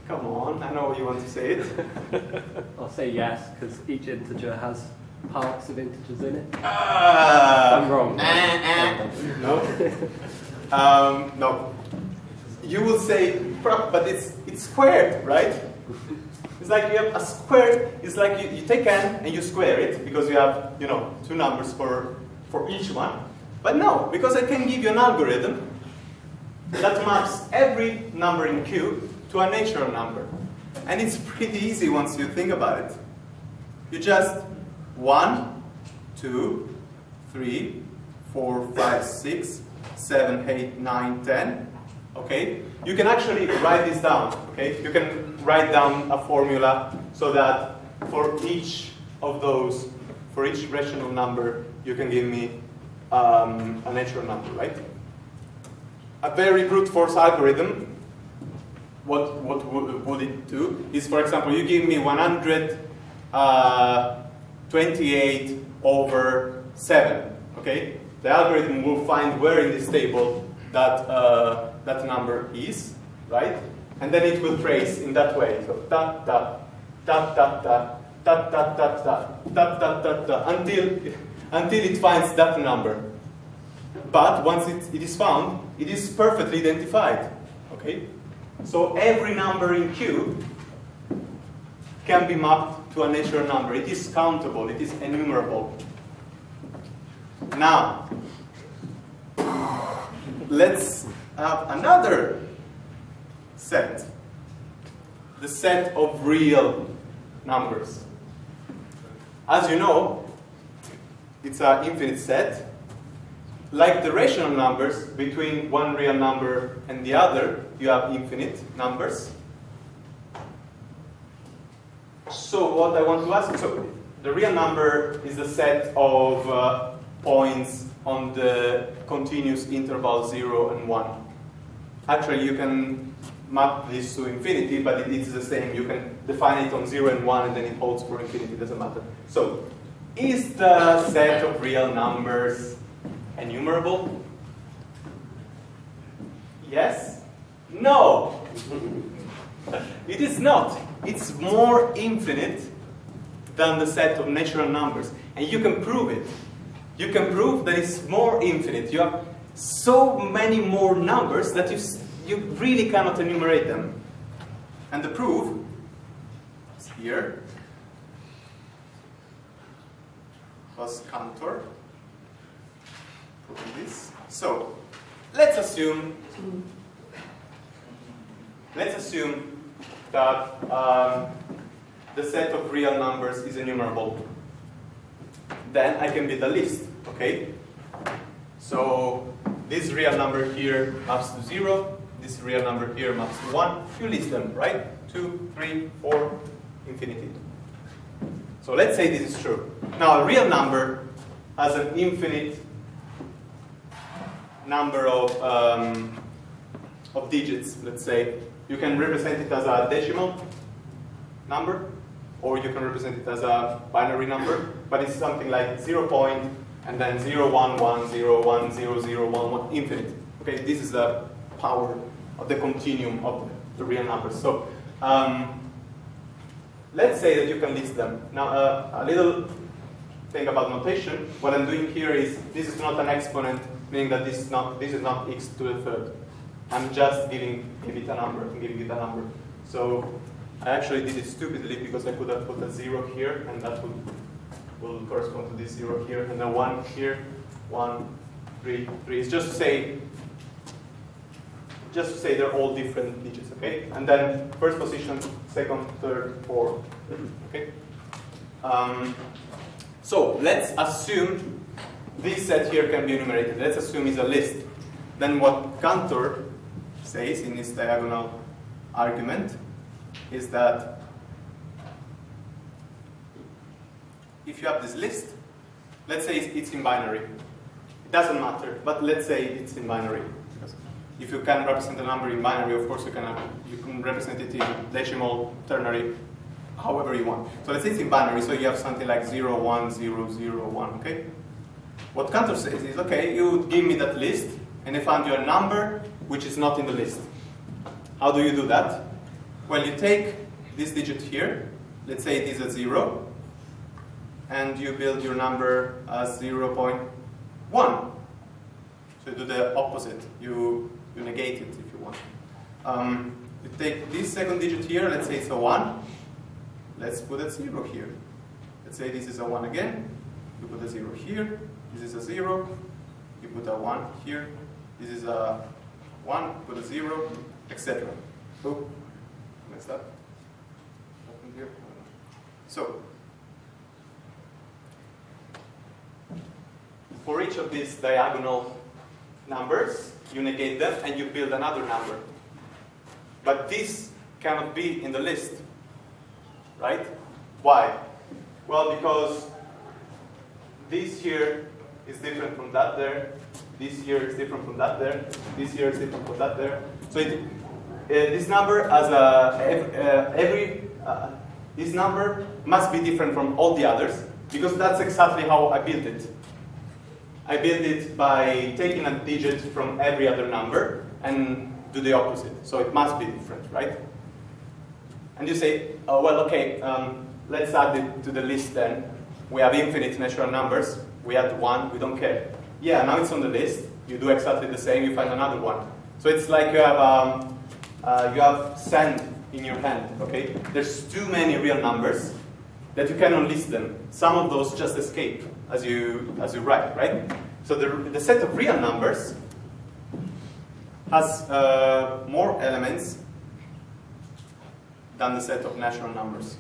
Come on, I know you want to say it. I'll say yes, because each integer has parts of integers in it. I'm wrong. No. No. You will say, but it's squared, right? It's like you have a square. It's like you take n and you square it because you have, two numbers for each one. But no, because I can give you an algorithm that maps every number in Q to a natural number. And it's pretty easy once you think about it. You just 1, 2, 3, 4, 5, 6, 7, 8, 9, 10. Okay? You can actually write this down. Okay? You can write down a formula so that for each of those, for each rational number, you can give me a natural number, right? A very brute force algorithm, what would it do is, for example, you give me 128 over 7, okay? The algorithm will find where in this table that number is, right? and then it will trace in that way. So dot dot dot dot dot dot dot dot dot dot dot dot dot until it finds that number. But once it is found, it is perfectly identified. Okay? So every number in Q can be mapped to a natural number. It is countable, it is enumerable. Now, let's have another set. The set of real numbers. As you know, it's an infinite set. Like the rational numbers, between one real number and the other, you have infinite numbers. So what I want to ask, so the real number is the set of points on the continuous interval 0 and 1. Actually, you can map this to infinity, but it is the same. You can define it on 0 and 1, and then it holds for infinity, it doesn't matter. So, is the set of real numbers enumerable? Yes? No! It is not. It's more infinite than the set of natural numbers. And you can prove it. You can prove that it's more infinite. You have so many more numbers that you really cannot enumerate them. And the proof is here. Was Cantor proving this. So, let's assume that the set of real numbers is enumerable. Then I can build a list, okay? So this real number here maps to 0, this real number here maps to 1. You list them, right? 2, 3, 4, infinity. So let's say this is true. Now a real number has an infinite number of digits, let's say. You can represent it as a decimal number, or you can represent it as a binary number, but it's something like 0 point, and then 0, 1, 1, 0, 1, 0, 0, 1, 1, infinite. Okay, this is the power of the continuum of the real numbers. So let's say that you can list them. Now, a little thing about notation. What I'm doing here is, this is not an exponent, meaning that this is not x to the third. I'm just giving it a number. I'm giving it a number. So I actually did it stupidly because I could have put a 0 here, and that will correspond to this 0 here, and then 1 here, 1, 3, 3. It's just to say they're all different digits, okay? And then first position, second, third, fourth, okay? So let's assume this set here can be enumerated. Let's assume it's a list. Then what Cantor says in his diagonal argument is that if you have this list, let's say it's in binary. It doesn't matter, but let's say it's in binary. Because if you can represent a number in binary, of course you can represent it in decimal, ternary, however you want. So let's say it's in binary, so you have something like 0, 1, 0, 0, 1, okay? What Cantor says is, okay, you give me that list, and I found you a number which is not in the list. How do you do that? Well, you take this digit here, let's say it is a 0, and you build your number as 0.1. So you do the opposite. You negate it if you want. You take this second digit here, let's say it's a 1. Let's put a 0 here. Let's say this is a 1 again. You put a 0 here. This is a 0. You put a 1 here. This is a 1, put a 0, etc. Oh, messed up. What happened here? So, for each of these diagonal numbers, you negate them and you build another number. But this cannot be in the list, right? Why? Well, because this here is different from that there. This here is different from that there. This here is different from that there. So this number has this number must be different from all the others, because that's exactly how I built it. I built it by taking a digit from every other number and do the opposite. So it must be different, right? And you say, oh, well, okay, let's add it to the list then. We have infinite natural numbers. We add 1, we don't care. Yeah, now it's on the list. You do exactly the same, you find another one. So it's like you have sand in your hand, okay? There's too many real numbers that you cannot list them. Some of those just escape as you write, right? So the set of real numbers has more elements than the set of natural numbers.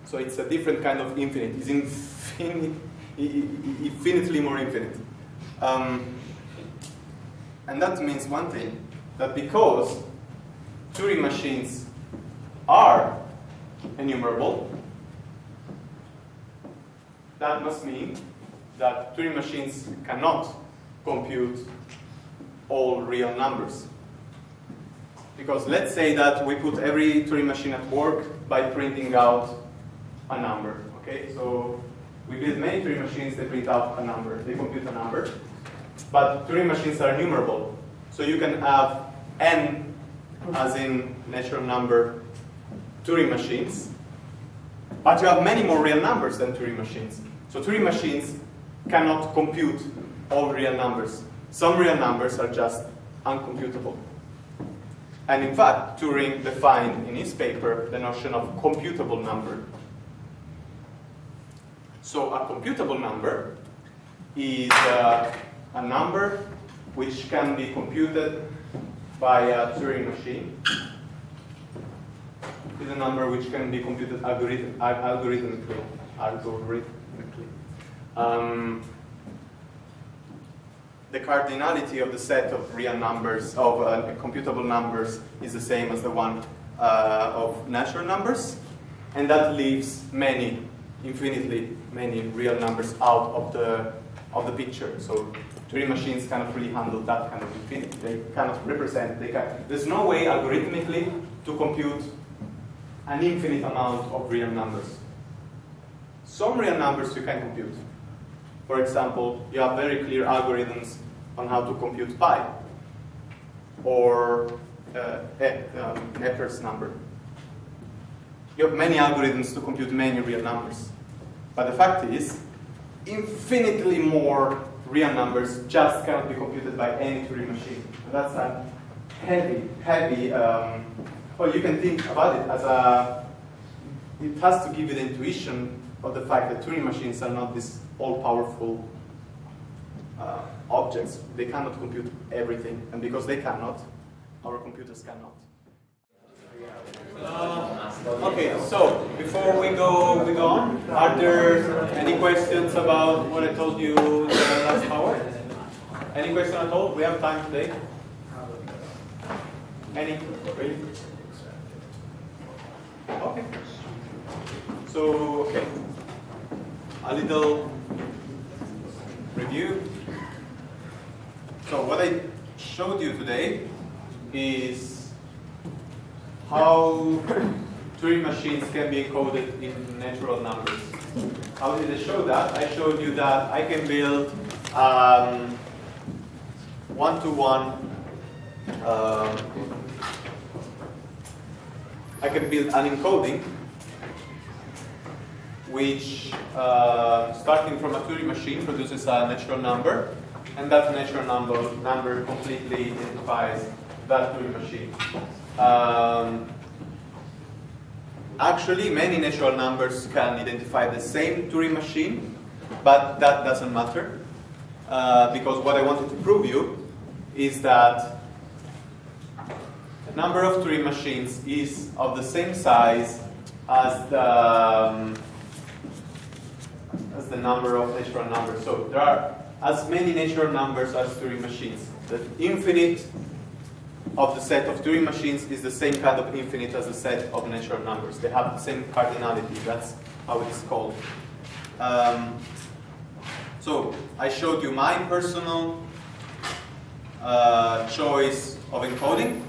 So it's a different kind of infinite. It's infinitely more infinite. And that means one thing, that because Turing machines are enumerable, that must mean that Turing machines cannot compute all real numbers. Because let's say that we put every Turing machine at work by printing out a number. Okay, so we build many Turing machines, they print out a number, they compute a number. But Turing machines are enumerable. So you can have n, as in natural number, Turing machines, but you have many more real numbers than Turing machines. So Turing machines cannot compute all real numbers. Some real numbers are just uncomputable. And in fact, Turing defined in his paper the notion of computable number. So a computable number is a number which can be computed by a Turing machine. Is a number which can be computed algorithmically. The cardinality of the set of real numbers, of computable numbers, is the same as the one of natural numbers, and that leaves infinitely many real numbers out of the picture. So Turing machines cannot really handle that kind of infinity. They cannot represent. There's no way algorithmically to compute an infinite amount of real numbers. Some real numbers you can compute. For example, you have very clear algorithms on how to compute pi, or Nepper's number. You have many algorithms to compute many real numbers. But the fact is, infinitely more real numbers just cannot be computed by any Turing machine. And that's a heavy, well, you can think about it as it has to give you the intuition of the fact that Turing machines are not these all-powerful objects. They cannot compute everything, and because they cannot, our computers cannot. Okay, so before we go on, are there any questions about what I told you the last hour? Any question at all? We have time today. Any? Really? Okay. So, okay. A little review. So what I showed you today is how Turing machines can be encoded in natural numbers. How did I show that? I showed you that I can build one-to-one. I can build an encoding which, starting from a Turing machine, produces a natural number, and that natural number completely identifies that Turing machine. Actually, many natural numbers can identify the same Turing machine, but that doesn't matter, because what I wanted to prove you is that the number of Turing machines is of the same size as the number of natural numbers. So there are as many natural numbers as Turing machines. The infinite of the set of Turing machines is the same kind of infinite as the set of natural numbers. They have the same cardinality. That's how it is called. So I showed you my personal choice of encoding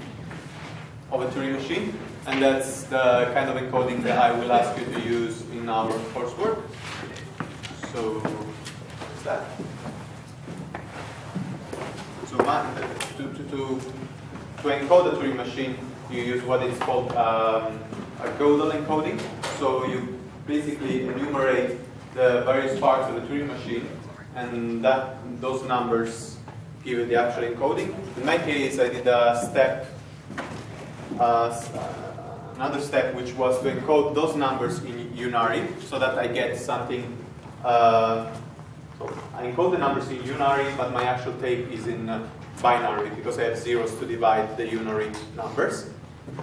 of a Turing machine, and that's the kind of encoding that I will ask you to use in our coursework. So what's that? So to encode a Turing machine, you use what is called a Gödel encoding. So you basically enumerate the various parts of the Turing machine, and those numbers give you the actual encoding. In my case, I did a step, another step, which was to encode those numbers in unary, so that I get something. So I encode the numbers in unary, but my actual tape is in binary because I have zeros to divide the unary numbers.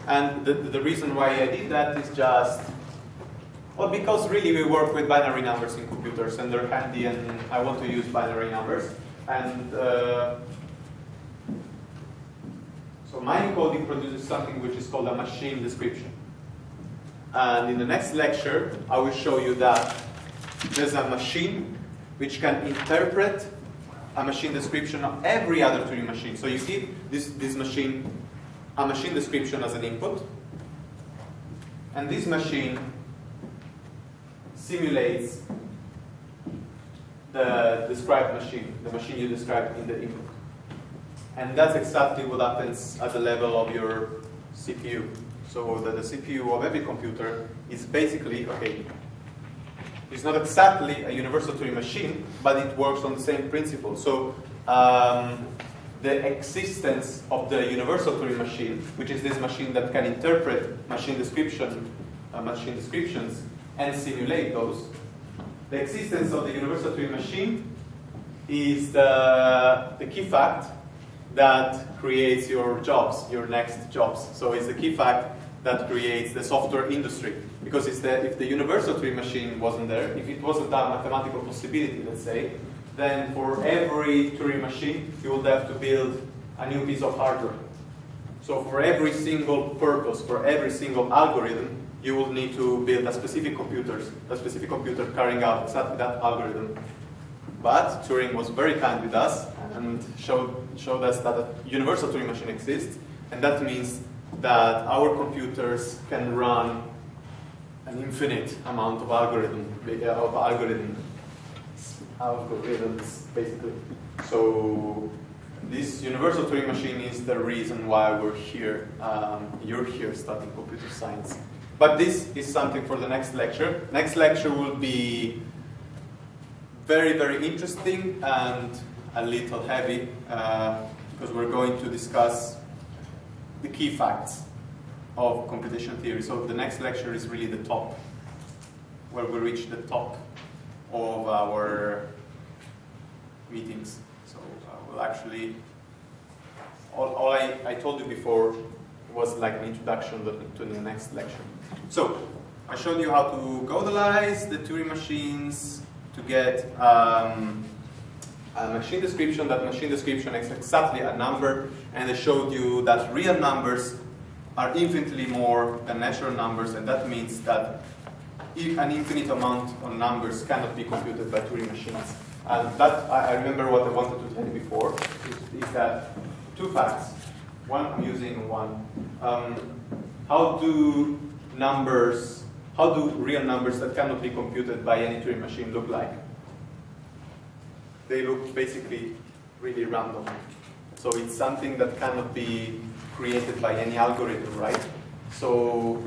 And the reason why I did that is just, well, because really we work with binary numbers in computers and they're handy, and I want to use binary numbers. And so my encoding produces something which is called a machine description. And in the next lecture, I will show you that there's a machine which can interpret a machine description of every other Turing machine. So you give this machine a machine description as an input, and this machine simulates the described machine, the machine you described in the input. And that's exactly what happens at the level of your CPU. So the CPU of every computer is basically, okay, it's not exactly a universal Turing machine, but it works on the same principle. So the existence of the universal Turing machine, which is this machine that can interpret machine descriptions and simulate those, the existence of the universal Turing machine is the key fact that creates your jobs, your next jobs. So it's the key fact that creates the software industry. Because if the universal Turing machine wasn't there, if it wasn't a mathematical possibility, let's say, then for every Turing machine, you would have to build a new piece of hardware. So for every single purpose, for every single algorithm, you will need to build a specific computer carrying out exactly that algorithm. But Turing was very kind with us and showed us that a universal Turing machine exists, and that means that our computers can run an infinite amount of algorithms, basically. So this universal Turing machine is the reason why we're here. You're here studying computer science. But this is something for the next lecture. Next lecture will be very, very interesting and a little heavy because we're going to discuss the key facts of computation theory. So the next lecture is really the top, where we reach the top of our meetings. So we'll actually, all I told you before was like an introduction to the next lecture. So I showed you how to Gödelize the Turing machines to get a machine description. That machine description is exactly a number, and I showed you that real numbers are infinitely more than natural numbers, and that means that an infinite amount of numbers cannot be computed by Turing machines. And that, I remember what I wanted to tell you before, is that two facts. One, I'm using one. How do real numbers that cannot be computed by any Turing machine look like? They look basically really random. So it's something that cannot be created by any algorithm, right? So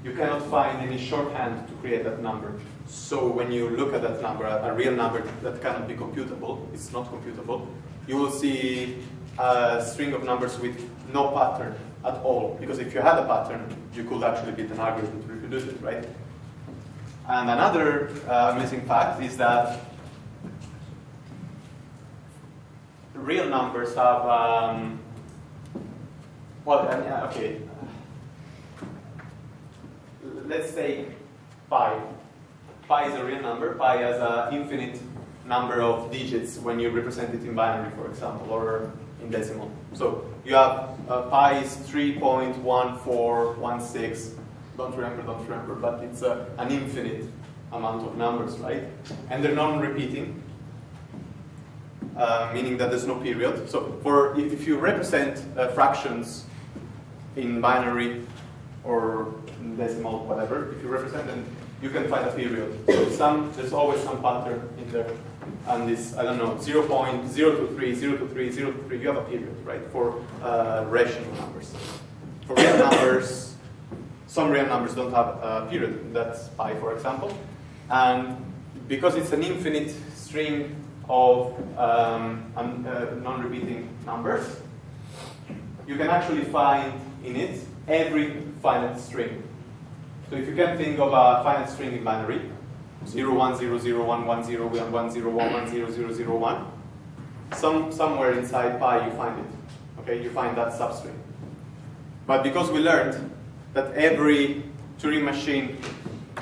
you cannot find any shorthand to create that number. So when you look at that number, a real number that cannot be computable, it's not computable, you will see a string of numbers with no pattern at all. Because if you had a pattern, you could actually build an algorithm to reproduce it, right? And another amazing fact is that real numbers have, okay. Let's say pi. Pi is a real number. Pi has an infinite number of digits when you represent it in binary, for example, or in decimal. So you have pi is 3.1416. Don't remember, but it's an infinite amount of numbers, right? And they're non-repeating, meaning that there's no period. So if you represent fractions in binary or in decimal, whatever, if you represent them you can find a period. So there's always some pattern in there. And this, I don't know, 0.023, 023, 023, you have a period, right, for rational numbers. For real numbers, some real numbers don't have a period. That's pi, for example. And because it's an infinite string of non-repeating numbers, you can actually find in it every finite string. So if you can think of a finite string in binary, 0, 1, 0, 0, 1, 1, 0, 1, 1, 0, 1, 1, 0, 0, 0, 1, somewhere inside pi you find it. Okay, you find that substring. But because we learned that every Turing machine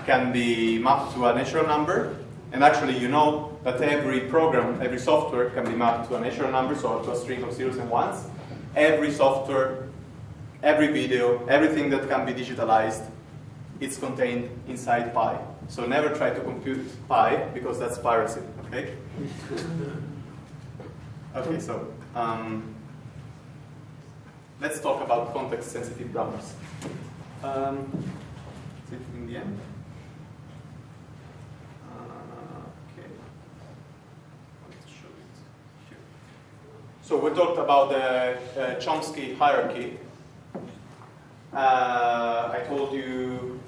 can be mapped to a natural number, and actually you know that every program, every software can be mapped to a natural number, so to a string of zeros and ones, every software, every video, everything that can be digitalized, it's contained inside pi. So never try to compute pi, because that's piracy, okay? Okay, so let's talk about context-sensitive grammars. Is it in the end? Okay. Let's show it here. So we talked about the Chomsky hierarchy. I told you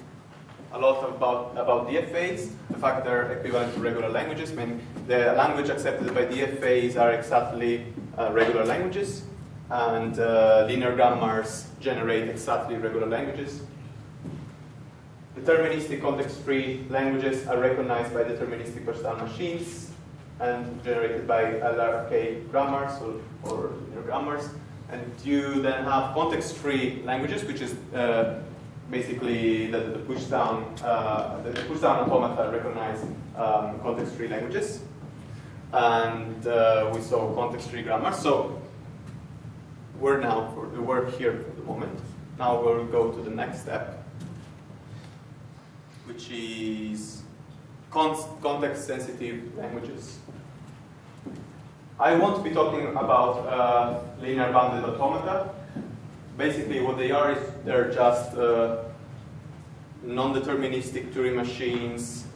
a lot about DFAs, the fact they're equivalent to regular languages. I mean, the language accepted by DFAs are exactly regular languages, and linear grammars generate exactly regular languages. Deterministic context-free languages are recognized by deterministic versatile machines and generated by LRK grammars or linear grammars. And you then have context-free languages, which is basically the push-down automata recognize context-free languages, and we saw context-free grammar. So we're here for the moment. Now we'll go to the next step, which is context-sensitive languages. I won't be talking about linear bounded automata. Basically, what they are is they're just non-deterministic Turing machines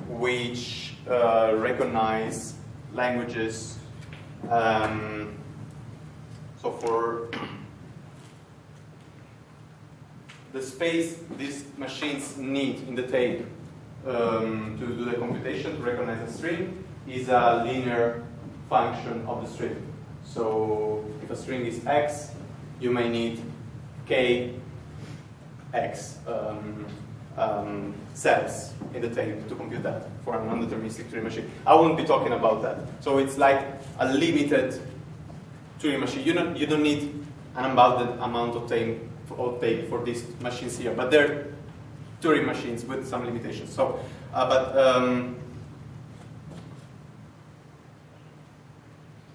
which recognize languages. So for the space these machines need in the tape to do the computation, to recognize a string, is a linear function of the string. So if a string is x, you may need k x cells in the tape to compute that for a non-deterministic Turing machine. I won't be talking about that. So it's like a limited Turing machine. You don't need an unbounded amount of tape for these machines here, but they're Turing machines with some limitations. So,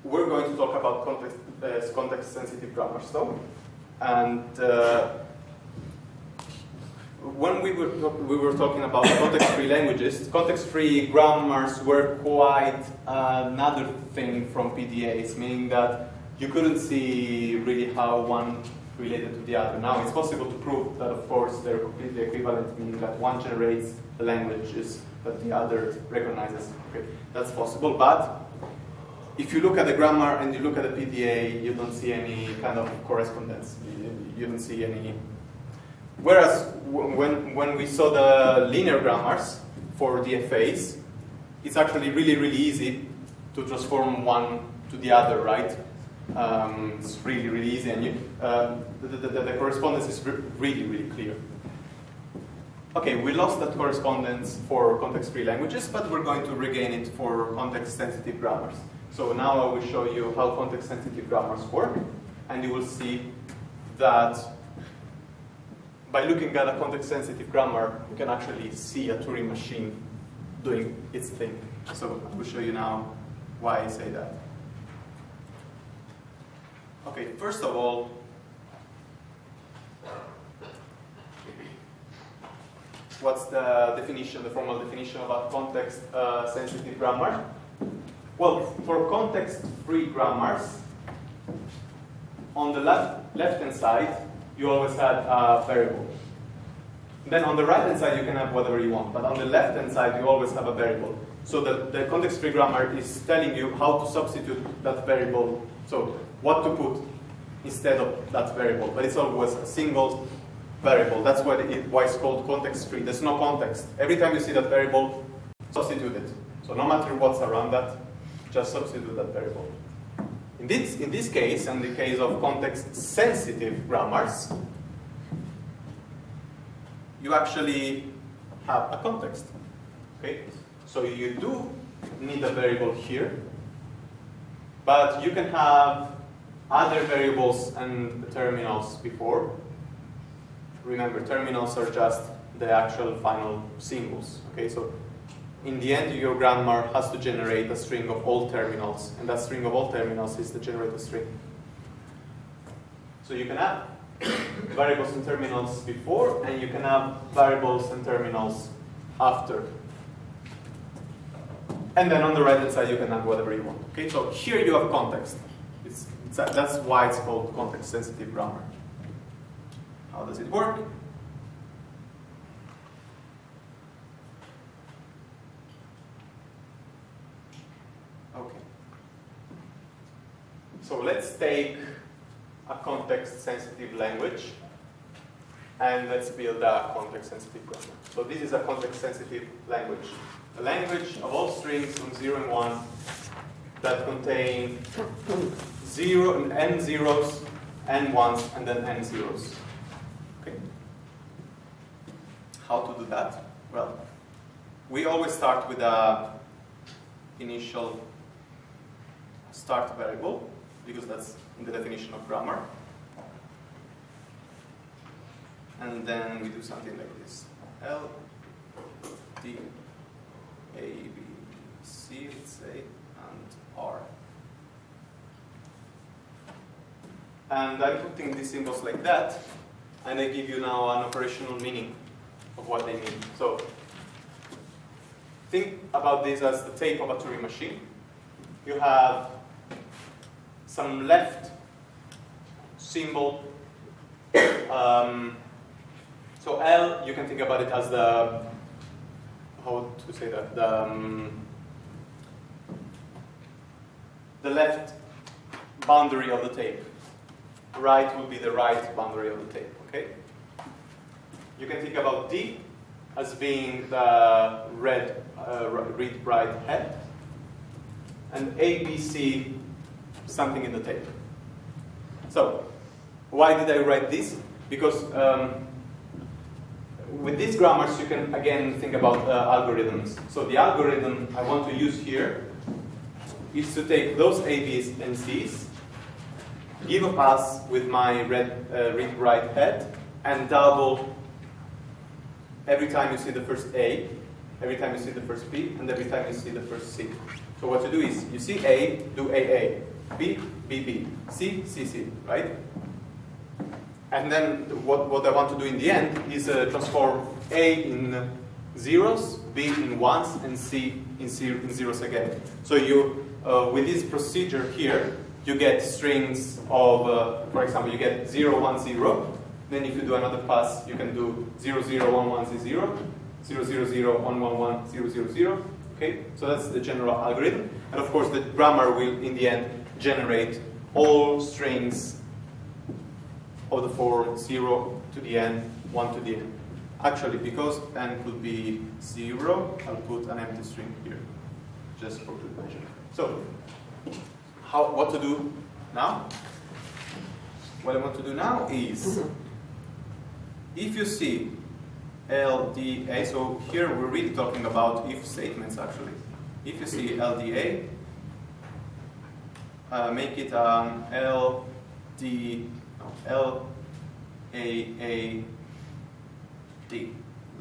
we're going to talk about context-sensitive grammars, though. And when we were talking about context-free languages, context-free grammars were quite another thing from PDAs, meaning that you couldn't see really how one related to the other. Now it's possible to prove that, of course, they're completely equivalent, meaning that one generates the languages that the other recognizes. Okay, that's possible, but if you look at the grammar and you look at the PDA, you don't see any kind of correspondence. You don't see any. Whereas when we saw the linear grammars for DFAs, it's actually really, really easy to transform one to the other, right? It's really, really easy, and the correspondence is really, really clear. Okay, we lost that correspondence for context-free languages, but we're going to regain it for context-sensitive grammars. So now I will show you how context-sensitive grammars work, and you will see that by looking at a context-sensitive grammar, you can actually see a Turing machine doing its thing. So I will show you now why I say that. Okay, first of all, what's the definition, the formal definition of a context-sensitive grammar? Well, for context-free grammars, on the left-hand side, you always had a variable. Then on the right-hand side, you can have whatever you want. But on the left-hand side, you always have a variable. So the context-free grammar is telling you how to substitute that variable. So what to put instead of that variable. But it's always a single variable. That's why it's called context-free. There's no context. Every time you see that variable, substitute it. So no matter what's around that, just substitute that variable. In this case, and the case of context-sensitive grammars, you actually have a context. Okay? So you do need a variable here, but you can have other variables and terminals before. Remember, terminals are just the actual final symbols. Okay? So in the end, your grammar has to generate a string of all terminals, and that string of all terminals is the generator string. So you can have variables and terminals before, and you can have variables and terminals after. And then on the right-hand side, you can have whatever you want. Okay, so here you have context. That's why it's called context-sensitive grammar. How does it work? Okay. So let's take a context-sensitive language, and let's build a context-sensitive grammar. So this is a context-sensitive language. A language of all strings from 0 and 1 that contain 0 and n zeros, n ones, and then n zeros. Okay. How to do that? Well, we always start with a initial start variable, because that's in the definition of grammar. And then we do something like this. L, D, A, B, C, let's say, and R. And I'm putting these symbols like that, and I give you now an operational meaning of what they mean. So think about this as the tape of a Turing machine. You have some left symbol. So L, you can think about it as the, how to say that, the left boundary of the tape. Right will be the right boundary of the tape, okay? You can think about D as being the read-write head, and A, B, C, something in the tape. So, why did I write this? Because with these grammars, you can again think about algorithms. So the algorithm I want to use here is to take those A, B's, and C's, give a pass with my read-write head, and double every time you see the first A, every time you see the first B, and every time you see the first C. So what you do is, you see A, do AA, B, B, B, C, C, C, right? And then what I want to do in the end is transform A in zeros, B in ones, and C in zeros again. So you, with this procedure here, you get strings of, for example, you get 0, 1, 0. Then if you do another pass, you can do 0, 0, 1, 1, 0, 0, 0, 0, 1, 1, 1, 0, 0, 0. Okay, so that's the general algorithm. And of course, the grammar will, in the end, generate all strings of the form 0 to the n, 1 to the n. Actually, because n could be 0, I'll put an empty string here, just for good measure. So, what to do now? What I want to do now is, if you see LDA, so here we're really talking about if statements actually. If you see LDA, make it LAAD,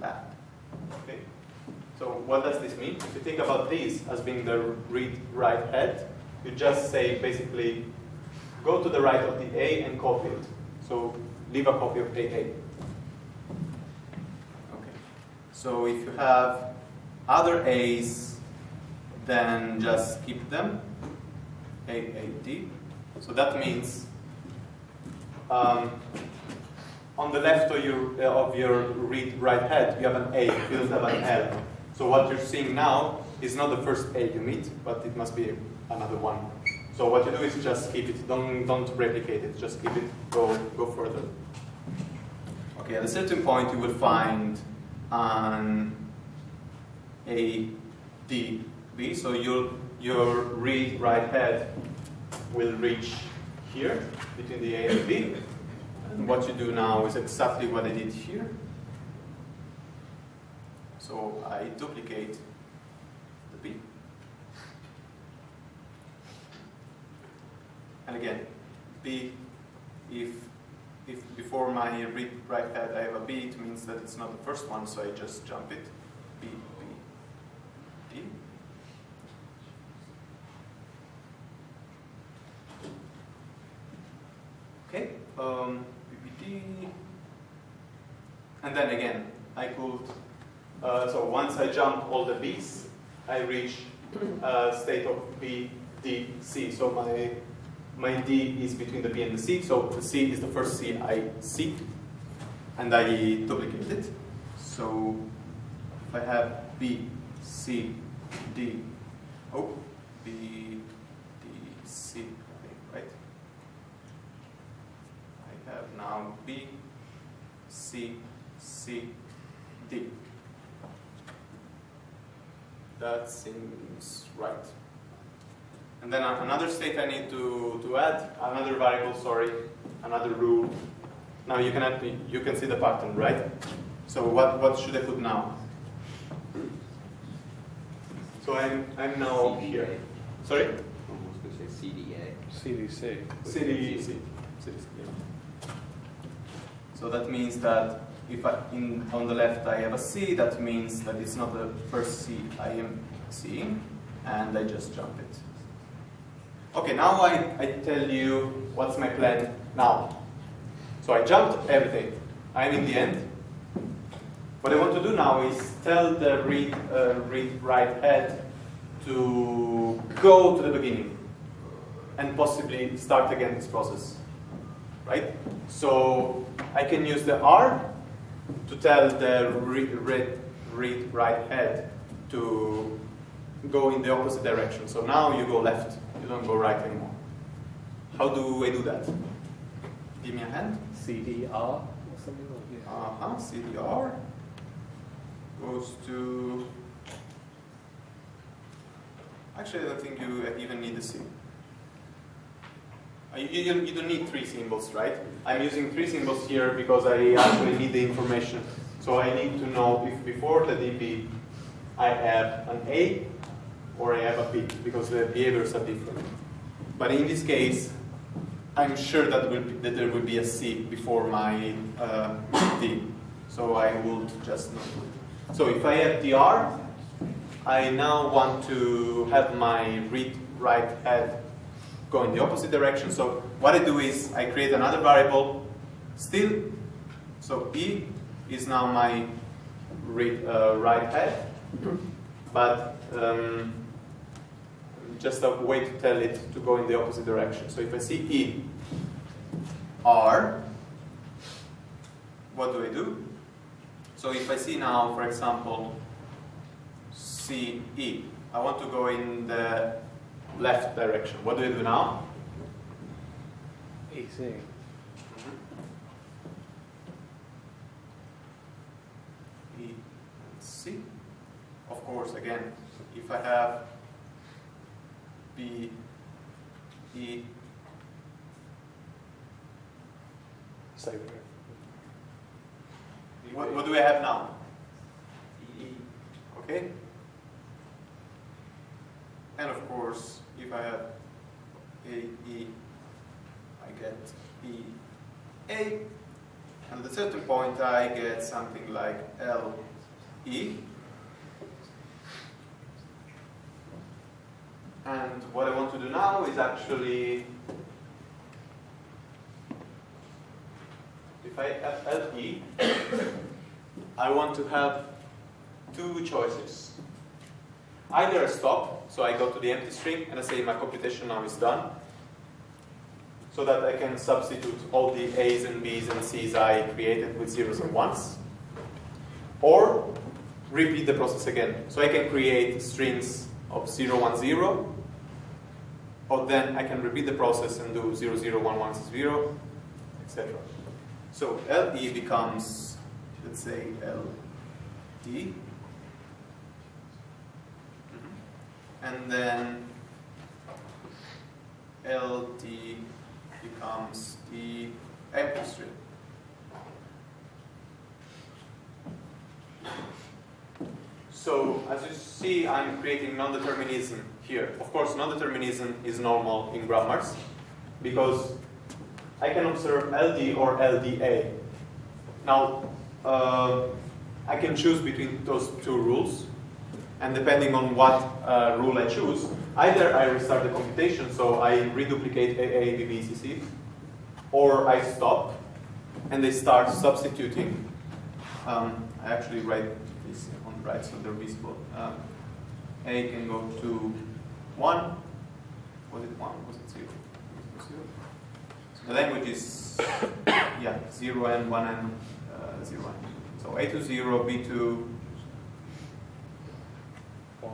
lab. Okay. So what does this mean? If you think about this as being the read-write head, you just say basically go to the right of the A and copy it. So leave a copy of AA. Okay. So if you have other A's, then just keep them. AAD. So that means on on the left of your read-write head, you have an A, you don't have an L. So what you're seeing now is not the first A you meet, but it must be another one. So what you do is just keep it, don't replicate it, just keep it, go further. Okay, at a certain point you will find an A, D, B, so your read-write head will reach here, between the A and the B. And what you do now is exactly what I did here. So I duplicate the B. And again, B, if before my read-write head I have a B, it means that it's not the first one, so I just jump it. B, B, D. Okay, BBD. And then again, I could, so once I jump all the B's, I reach state of B, D, C. So my D is between the B and the C, so the C is the first C I see, and I duplicate it. So if I have B, C, D, oh, B, D, C, right? I have now B, C, C, D. That seems right. And then another state I need to add, another variable, sorry, another rule. Now you can see the pattern, right? So what should I put now? So I'm now CDA. here. Sorry? I was going to say CDA. CDC. CDC. Yeah. So that means that if on the left I have a C, that means that it's not the first C I am seeing, and I just jump it. Okay, now I tell you what's my plan now. So I jumped everything. I'm in the end. What I want to do now is tell the read-write head to go to the beginning and possibly start again this process, right? So I can use the R to tell the read-write head to go in the opposite direction. So now you go left, you don't go right anymore. How do I do that? Give me a hand. CDR or something like that. CDR goes to. Actually, I don't think you even need a C. You don't need three symbols, right? I'm using three symbols here because I actually need the information. So I need to know if before the DB I have an A or I have a B, because the behaviors are different. But in this case, I'm sure that there will be a C before my D. So I would just not do it. So if I have DR, I now want to have my read-write head go in the opposite direction. So what I do is I create another variable still. So E is now my read-write head, but just a way to tell it to go in the opposite direction. So if I see E, R, what do I do? So if I see now, for example, C, E, I want to go in the left direction. What do I do now? EC. E and C. Of course, again, if I have B, E, Same here. what do I have now? E, okay? And of course, if I have A, E, I get E, A. And at a certain point, I get something like L, E. And what I want to do now is actually, if I have LE, I want to have two choices. Either I stop, so I go to the empty string and I say my computation now is done. so that I can substitute all the A's and B's and C's I created with zeros and ones, or repeat the process again. So I can create strings of 0, 1, 0, or then I can repeat the process and do 0, 0, 1, 1, 0, etc. So LE becomes, let's say, LD. And then LD becomes the empty string. So as you see, I'm creating non-determinism here. Of course, non-determinism is normal in grammars because I can observe LD or LDA. Now, I can choose between those two rules, and depending on what rule I choose, either I restart the computation, so I reduplicate AA, BB, CC, or I stop and they start substituting. I actually write this on the right so they're visible. A can go to 1. Was it 1? Was it 0? So the language is 0 and 1 and 0 and. So A to 0, B to 1,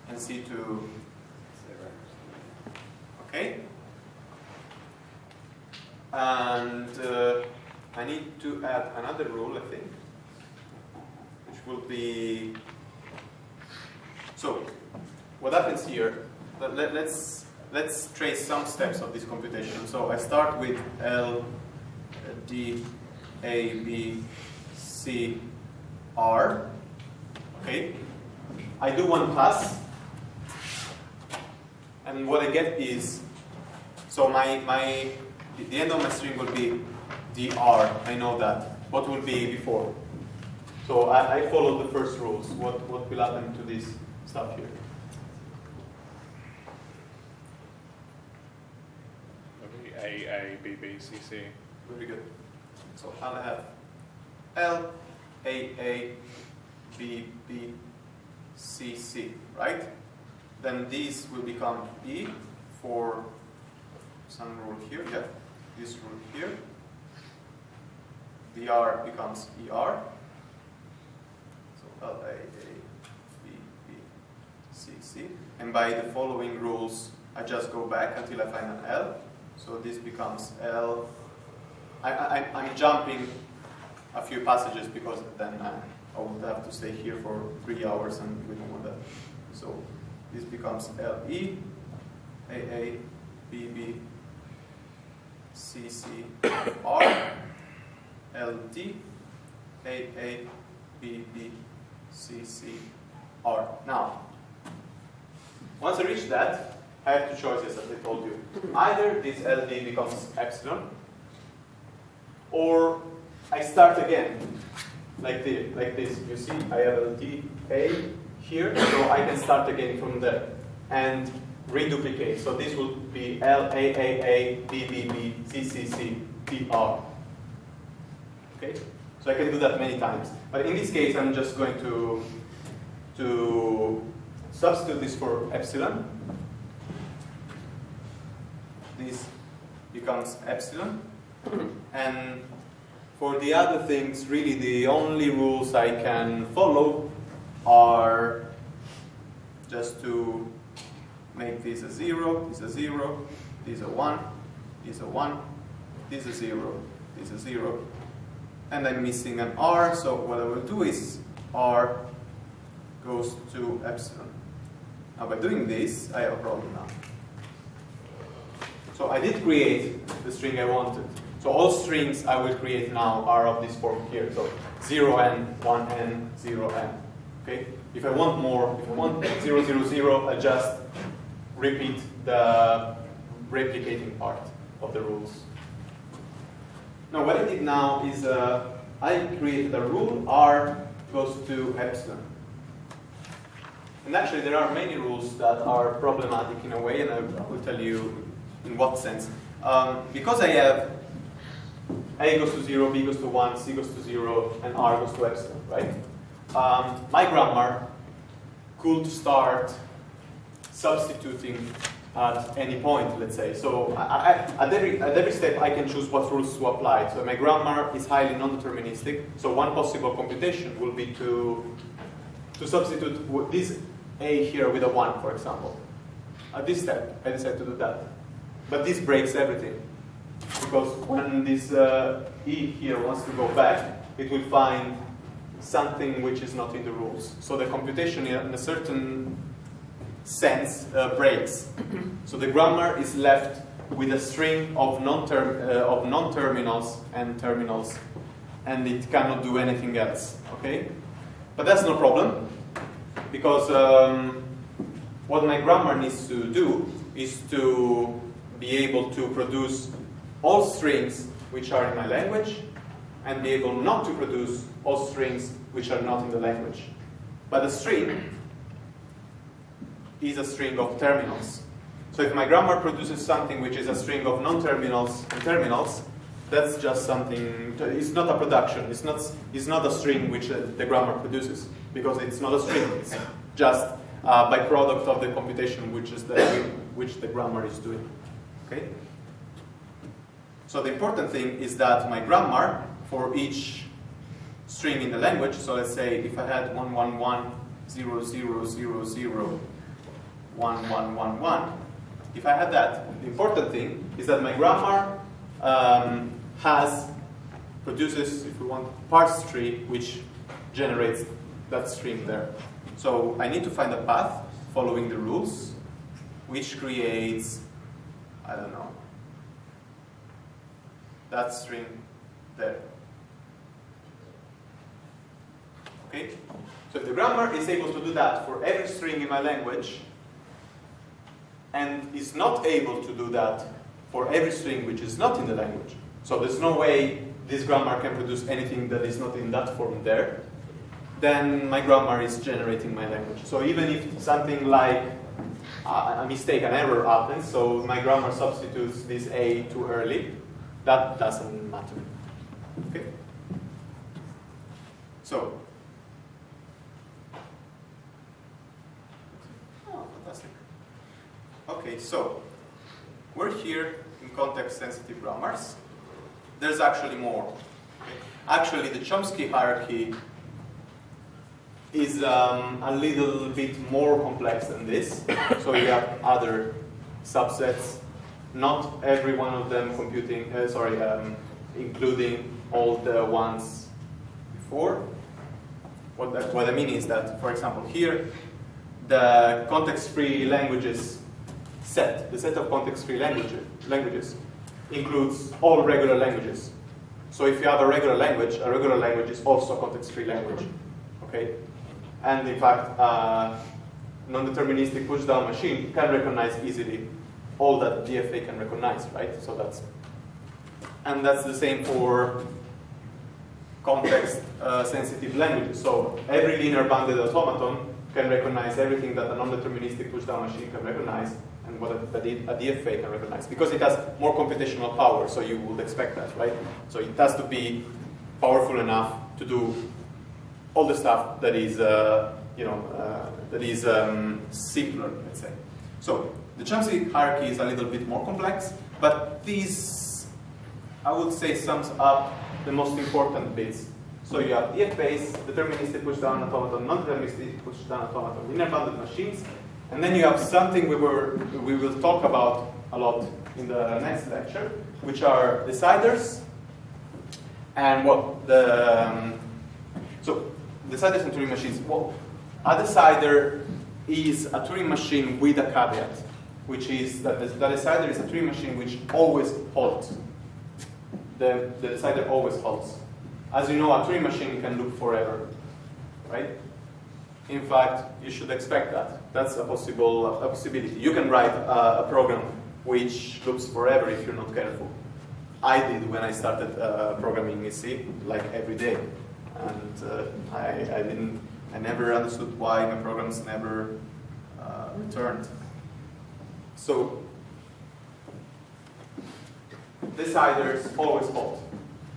and C to 0. Okay? And I need to add another rule, I think, which will be. So, what happens here? Let's trace some steps of this computation. So I start with L, D, A, B, C, R. Okay? I do one pass, and what I get is, so the end of my string will be dr. I know that. What will be before? So I follow the first rules. What will happen to this stuff here? A, B, B, C, C. Very good. So I'll have L, A, B, B, C, C, right? Then these will become E for some rule here. Yeah, this rule here. The R becomes ER. So L, A, B, B, C, C. And by the following rules, I just go back until I find an L. So this becomes L. I'm jumping a few passages because then I would have to stay here for 3 hours and we don't want that. So this becomes LE, AA, BB, CC, R, LD, AA, BB, CC, R. Now, once I reach that, I have two choices, as I told you. Either this LD becomes epsilon, or I start again, like this. You see, I have LD A here, so I can start again from there and reduplicate. So this will be L, A, A, B, B, B, C, C, C, D, R. Okay? So I can do that many times. But in this case, I'm just going to substitute this for epsilon. This becomes epsilon. And for the other things, really the only rules I can follow are just to make this a 0, this a 0, this a 1, this a 1, this a 0, this a 0. And I'm missing an R, so what I will do is R goes to epsilon. Now by doing this, I have a problem now. So I did create the string I wanted. So all strings I will create now are of this form here. So 0n, 1n, 0n. Okay? If I want more, if I want 0, 0, 0, I just repeat the replicating part of the rules. Now what I did now is I created a rule, R goes to epsilon. And actually there are many rules that are problematic in a way, and I will tell you in what sense. Because I have A goes to 0, B goes to 1, C goes to 0, and R goes to epsilon, right? My grammar could start substituting at any point, let's say. So at every step, I can choose what rules to apply. So my grammar is highly non-deterministic. So one possible computation will be to substitute this A here with a 1, for example. At this step, I decide to do that. But this breaks everything. Because when this E here wants to go back, it will find something which is not in the rules. So the computation in a certain sense breaks. So the grammar is left with a string of non-terminals and terminals, and it cannot do anything else. Okay? But that's no problem, because what my grammar needs to do is to be able to produce all strings which are in my language, and be able not to produce all strings which are not in the language. But a string is a string of terminals. So if my grammar produces something which is a string of non-terminals and terminals, that's just something, it's not a production, it's not a string which the grammar produces, because it's not a string, it's just a byproduct of the computation which the grammar is doing. Okay? So the important thing is that my grammar for each string in the language, so let's say if I had 111 0 0 0 0 1 1 1 1, if I had that, the important thing is that my grammar produces, if we want, parse tree which generates that string there. So I need to find a path following the rules which creates, I don't know, that string there. Okay? So if the grammar is able to do that for every string in my language, and is not able to do that for every string which is not in the language, so there's no way this grammar can produce anything that is not in that form there, then my grammar is generating my language. So even if something like a mistake, an error happens, so my grammar substitutes this A too early, that doesn't matter. Okay? So, oh, fantastic. Okay, so we're here in context-sensitive grammars. There's actually more. Okay? Actually, the Chomsky hierarchy is a little bit more complex than this. So you have other subsets, not every one of them including all the ones before. What I mean is that, for example, here, the context-free languages set, the set of context-free languages includes all regular languages. So if you have a regular language is also a context-free language. Okay? And in fact, non-deterministic push-down machine can recognize easily all that DFA can recognize, right? So that's the same for context-sensitive languages. So every linear bounded automaton can recognize everything that a non-deterministic push-down machine can recognize, and what a DFA can recognize, because it has more computational power. So you would expect that, right? So it has to be powerful enough to do all the stuff that is, simpler, let's say. So the Chomsky hierarchy is a little bit more complex, but this, I would say, sums up the most important bits. So you have DFAs, deterministic push-down automaton, non-deterministic push-down automaton, linear bounded machines, and then you have something we will talk about a lot in the next lecture, which are deciders, and so deciders and Turing machines. Well, a decider is a Turing machine with a caveat, which is that the decider is a Turing machine which always halts. The decider always halts. As you know, a Turing machine can loop forever, right? In fact, you should expect that. That's a possibility. You can write a program which loops forever if you're not careful. I did when I started programming in C, like every day, and I never understood why my programs never returned. So deciders always halt.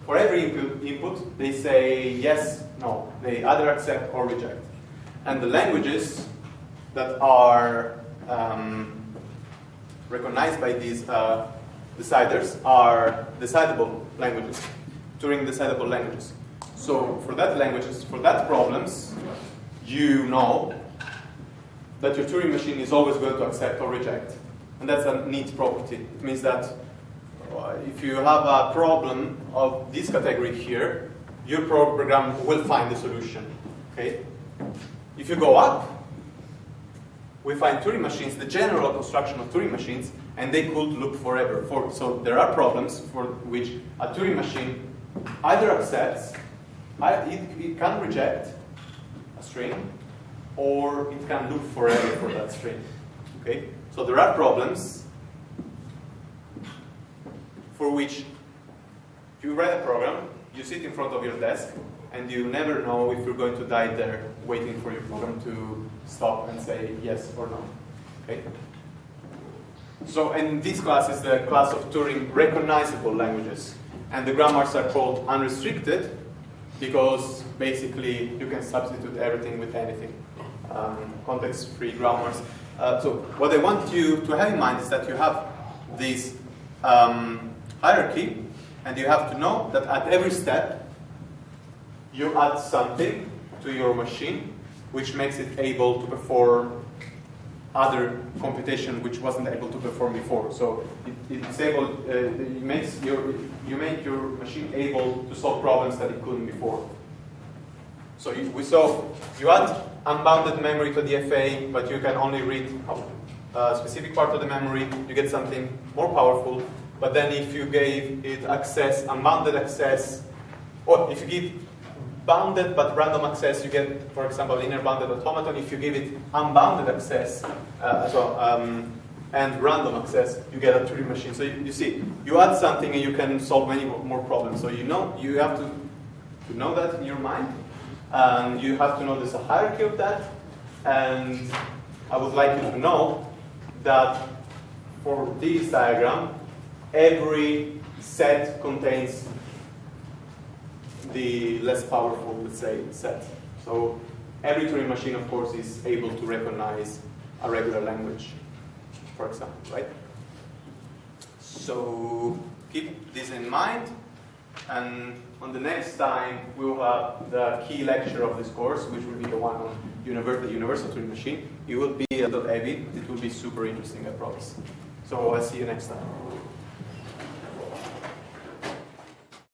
For every input, they say yes, no. They either accept or reject. And the languages that are recognized by these deciders are decidable languages, Turing decidable languages. So for that languages, for that problems, you know that your Turing machine is always going to accept or reject. And that's a neat property. It means that if you have a problem of this category here, your program will find the solution. Okay? If you go up, we find Turing machines, the general construction of Turing machines, and they could loop forever. So there are problems for which a Turing machine either accepts, it can reject a string, or it can loop forever for that string. Okay? So there are problems for which you write a program, you sit in front of your desk, and you never know if you're going to die there waiting for your program to stop and say yes or no. Okay? So, and this class is the class of Turing recognizable languages. And the grammars are called unrestricted because basically you can substitute everything with anything. Context-free grammars. So what I want you to have in mind is that you have this hierarchy, and you have to know that at every step you add something to your machine which makes it able to perform other computation which wasn't able to perform before. So it's able, you make your machine able to solve problems that it couldn't before. So we saw you add unbounded memory to the FA, but you can only read a specific part of the memory. You get something more powerful. But then if you gave it access, unbounded access, or if you give bounded but random access, you get, for example, inner bounded automaton. If you give it unbounded access and random access, you get a Turing machine. So you see, you add something and you can solve many more problems. So you have to know that in your mind. And you have to know there's a hierarchy of that. And I would like you to know that for this diagram, every set contains the less powerful, let's say, set. So every Turing machine, of course, is able to recognize a regular language, for example, right? So keep this in mind. And on the next time, we will have the key lecture of this course, which will be the one on the universal Turing machine. It will be a little heavy, but it will be super interesting, I promise. So I'll see you next time.